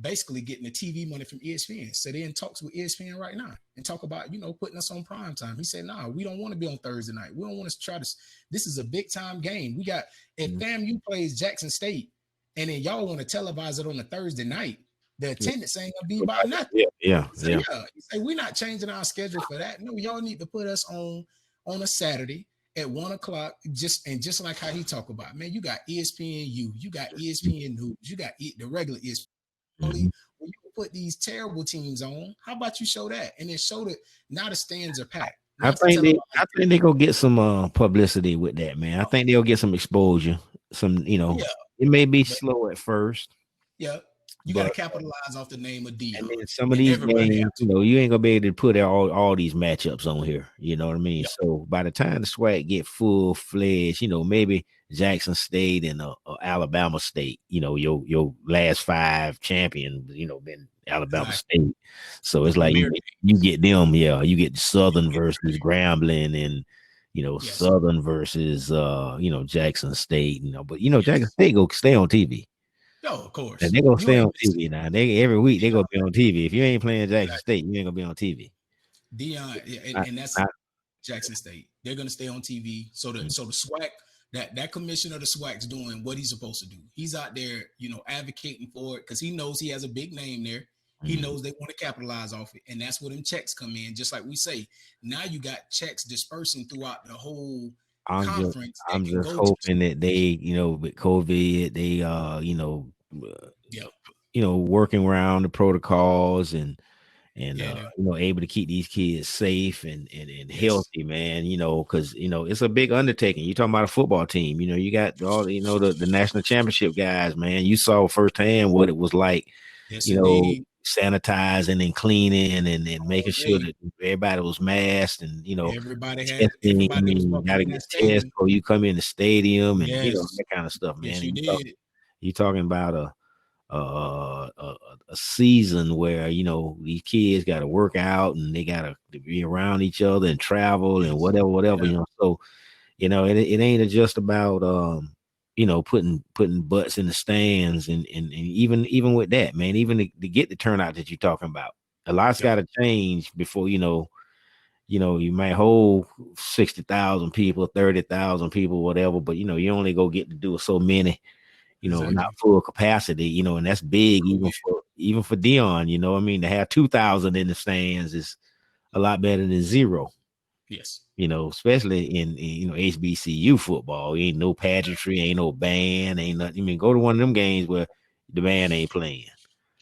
basically getting the TV money from ESPN. So they're in talks with ESPN right now and talk about, putting us on prime time. He said, nah, we don't want to be on Thursday night. We don't want to try to. This is a big time game. We got, if FAMU plays Jackson State and then y'all want to televise it on a Thursday night, the attendance ain't gonna be about nothing. Yeah. So he said, we're not changing our schedule for that. No, y'all need to put us on a Saturday at 1:00, just like how he talk about, man, you got ESPNU, you got ESPN News, you got the regular ESPN. When you put these terrible teams on, how about you show that and then show that now the stands are packed. I think they gonna get some publicity with that, man. I think they'll get some exposure. It may be slow at first. Yeah. You got to capitalize off the name of Dion. And then some of these games, you ain't gonna be able to put all these matchups on here. You know what I mean? Yep. So by the time the SWAC get full fledged, maybe Jackson State and Alabama State, your last 5 champions, been Alabama State. So it's like you get them, you get Southern versus Grambling and Southern versus Jackson State, but Jackson State go stay on TV. Oh, of course. And they're gonna stay on TV now. Every week they're gonna be on TV. If you ain't playing Jackson State, you ain't gonna be on TV. Dion, and that's Jackson State. They're gonna stay on TV. So the SWAC, that commissioner of the SWAC's doing what he's supposed to do. He's out there, advocating for it because he knows he has a big name there. He knows they want to capitalize off it, and that's where them checks come in. Just like we say, now you got checks dispersing throughout the whole conference. I'm just hoping that they, with COVID, they, working around the protocols and and Yeah. able to keep these kids safe and Yes. healthy, man. Because it's a big undertaking. You're talking about a football team. You got all the national championship guys, man. You saw firsthand what it was like. Yes, indeed. Sanitizing and cleaning and making All sure day. that everybody was masked and testing. I Everybody was mean, you got welcome to in that get tested stadium. before you come in the stadium and Yes. that kind of stuff, man. Yes, And you did. you talking about a season where these kids got to work out and they got to be around each other and travel and Yes. whatever. Yeah. So it ain't just about putting butts in the stands and even with that, man, even to get the turnout that you're talking about, a lot's Yep. got to change before you might hold 60,000 people, 30,000 people, whatever, but you only go get to do so many, not Exactly. full capacity, and that's big Absolutely. even for Dion, I mean, to have 2,000 in the stands is a lot better than zero. Yes. Especially in HBCU football. Ain't no pageantry, ain't no band, ain't nothing. I mean, go to one of them games where the band ain't playing.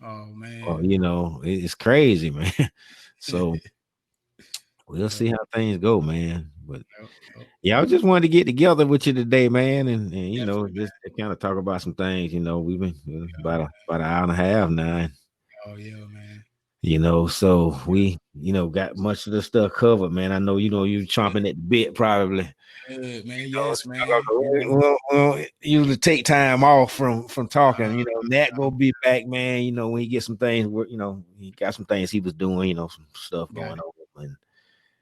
Oh Well, man. it's crazy, man. So we'll Yep. see how things go, man. But Yep. Yep. yeah, I just wanted to get together with you today, man, and Definitely, just man. to kind of talk about some things. We've been Yeah, about an hour and a half now. oh yeah, man. So we got much of the stuff covered, man. I know you chomping at the bit probably. Good, man. Yes, man. We'll usually take time off from talking. Nat Uh, gonna be back, man. When he get some things, he got some things he was doing. Some stuff got going it. on, and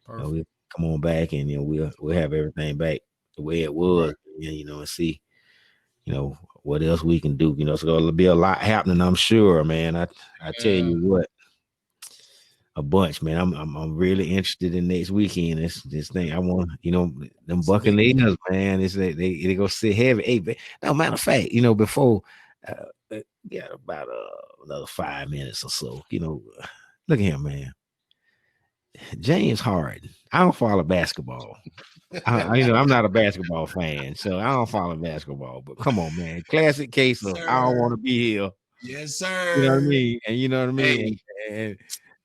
Perfect. we'll come on back, and we'll have everything back the way it was, Right. and see what else we can do. It's gonna be a lot happening, I'm sure, man. I tell Yeah. you what, a bunch, man. I'm really interested in next weekend. This thing I want, them It's a big Buccaneers, man. It's they go sit heavy. Hey, no matter of fact, before got about another 5 minutes or so. Look at him, man. James Harden. I don't follow basketball. I'm not a basketball fan, so I don't follow basketball. But come on, man. Classic case of I don't want sir. to be here. Yes, You know what I sir. mean? And you know what I Hey, mean?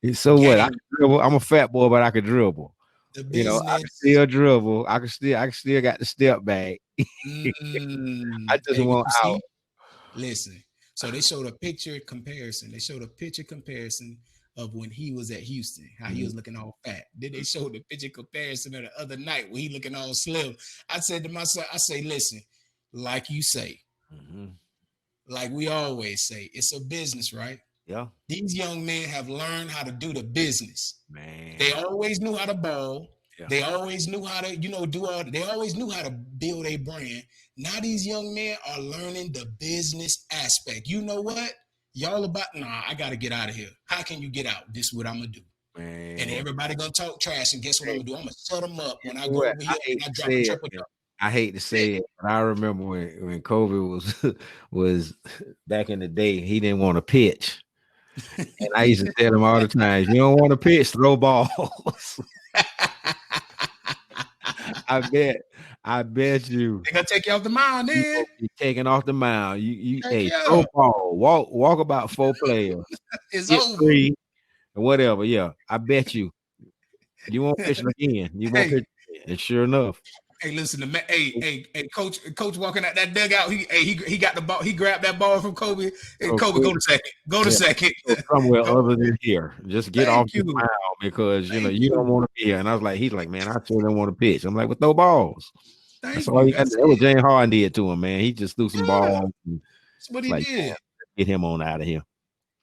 And so what? game. I'm a fat boy, but I could dribble. The I can business. still dribble. I can still got the step back. I just Hey, what want you out. see? Listen. So they showed a picture comparison. They showed a picture comparison of when he was at Houston, how he was looking all fat. Then they showed the picture comparison of the other night when he looking all slim. I said to myself, I say, listen, like you say, Mm-hmm. like we always say, it's a business, right? Yeah, These young men have learned how to do the business. They man. always knew how to ball. Yeah, They always knew how to, do all. They always knew how to build a brand. Now these young men are learning the business aspect. You know what? Y'all about I gotta get out of here. How can you get out? This is what I'm gonna do. And man. everybody gonna talk trash. And guess what I'm Hey, gonna do? I'm gonna shut them up you when I know go what? over I here hate and I to drop a say it. triple Man. double. I hate to That's say it, but I remember when Kobe was back in the day, he didn't want to pitch. And I used to it. tell him all the time, if you don't want to pitch, throw balls. I bet. I bet you. They're gonna take you off the mound, You then. gonna be taken off the mound. Heck Hey, yeah. throw ball, walk about 4 players, It's hit over. three, and whatever. Yeah, I bet you won't pitch again. You won't Hey, pitch again. And sure enough, hey, listen to me. Hey, coach walking out that dugout. He got the ball. He grabbed that ball from Kobe. Hey, so Kobe, quick, go to second. Go to yeah, second. go somewhere Go. other than here. Just get off Thank this you. mound because Thank you don't you. want to be here. And I was like, he's like, man, I sure don't want to pitch. I'm like, well, throw balls. That's Thank all you. you got to do. That's That was it. James Harden did to him, man. He just threw some Yeah. balls. And That's what it's he like, did. get him on out of here.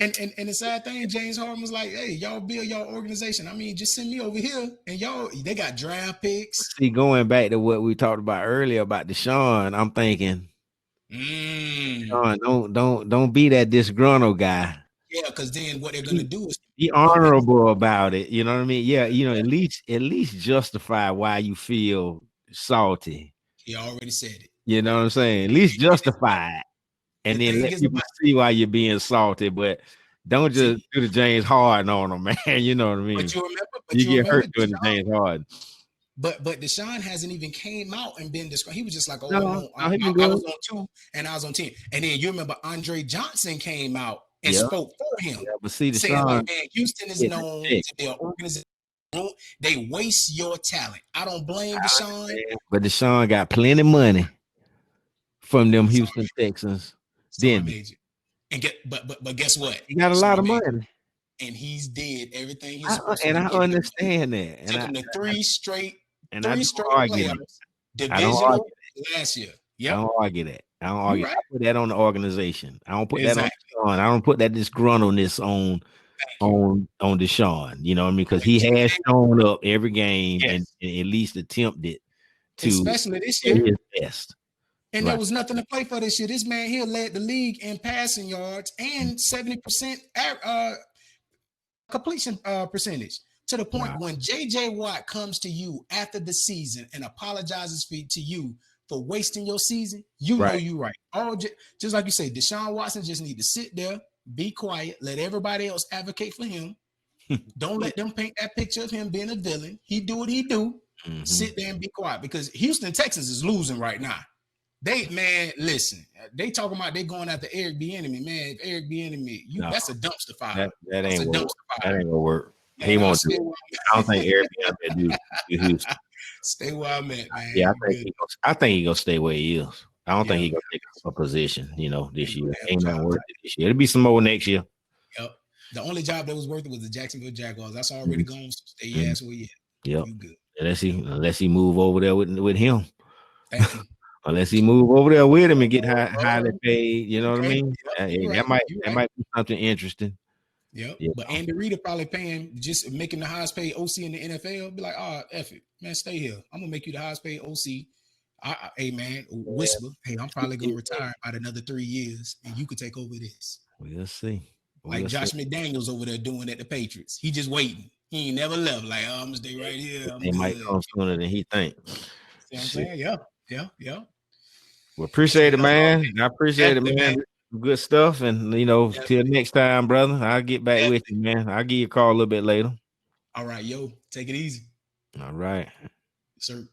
And the sad thing, James Harden was like, hey, y'all build y'all organization. I mean, just send me over here. And y'all, they got draft picks. See, going back to what we talked about earlier about Deshaun, I'm thinking, Mm. Deshaun, don't be that disgruntled guy. Yeah, because then what they're gonna Be, do is be pump him. honorable about it. You know what I mean? Yeah, at least justify why you feel salty. He already said it. You know what I'm saying? At least And justify it, the and then thing let is people about see why you're being salty. But don't just see, do the James Harden on them, man. You know what I mean? but You you get remember hurt doing the Deshaun, James Harden. but Deshaun hasn't even came out and been described. He was just like, oh, No, no, he been I good. was on 2 and I was on 10. And then you remember Andre Johnson came out and spoke for him. Yeah, but see, Saying Deshaun, like, man, Houston is known to be an organization. They waste your talent. I don't blame Deshaun. But Deshaun got plenty of money from them Houston Texans. Sorry, Major. And but guess what? He got a lot of money. And he's did everything he's supposed to. And I understand that. And took him to three straight playoffs, divisional last year. Yep. I don't argue that. I don't argue. Right. I put that on the organization. I don't put that on Deshaun. I don't put that disgruntledness on Deshaun. You know what I mean? Because he has shown up every game and at least attempted to, especially this year, his best. And there was nothing to play for this year. This man here led the league in passing yards and 70% completion percentage, to the point when J.J. Watt comes to you after the season and apologizes to you for wasting your season, know you right. Just like you say, Deshaun Watson just need to sit there, be quiet, let everybody else advocate for him. Don't let them paint that picture of him being a villain. He do what he do. Sit there and be quiet, because Houston, Texas is losing right now. Listen, they talking about they going after Eric Bieniemy, man. If Eric Bieniemy, that's a dumpster fire. That ain't gonna work. He won't do it. I don't think Eric Bieniemy do Houston. Stay where I'm at, man. Yeah, I think he gonna stay where he is. I don't think he gonna take a position, this year. Ain't gonna work this year. It'll be some more next year. Yep. The only job that was worth it was the Jacksonville Jaguars. That's already gone. So stay your ass where you at. Yep. You good. Unless he move over there with him. Thank you. Unless he move over there with him and get highly paid, you know what I mean? That might be something interesting. Yep. But Andy Reid are probably just making the highest paid OC in the NFL. Be like, F it, man, stay here. I'm gonna make you the highest paid OC. Hey man, whisper. Hey, I'm probably gonna retire about another 3 years, and you could take over this. We'll see. Josh McDaniels over there doing at the Patriots. He just waiting. He ain't never left. Like, I'm gonna stay right here. He might come sooner than he think. See what I'm saying? Yeah. Well, appreciate it, man. I appreciate it, man. Good stuff. And, till next time, brother, I'll get back with you, man. I'll give you a call a little bit later. All right, yo. Take it easy. All right. Sir.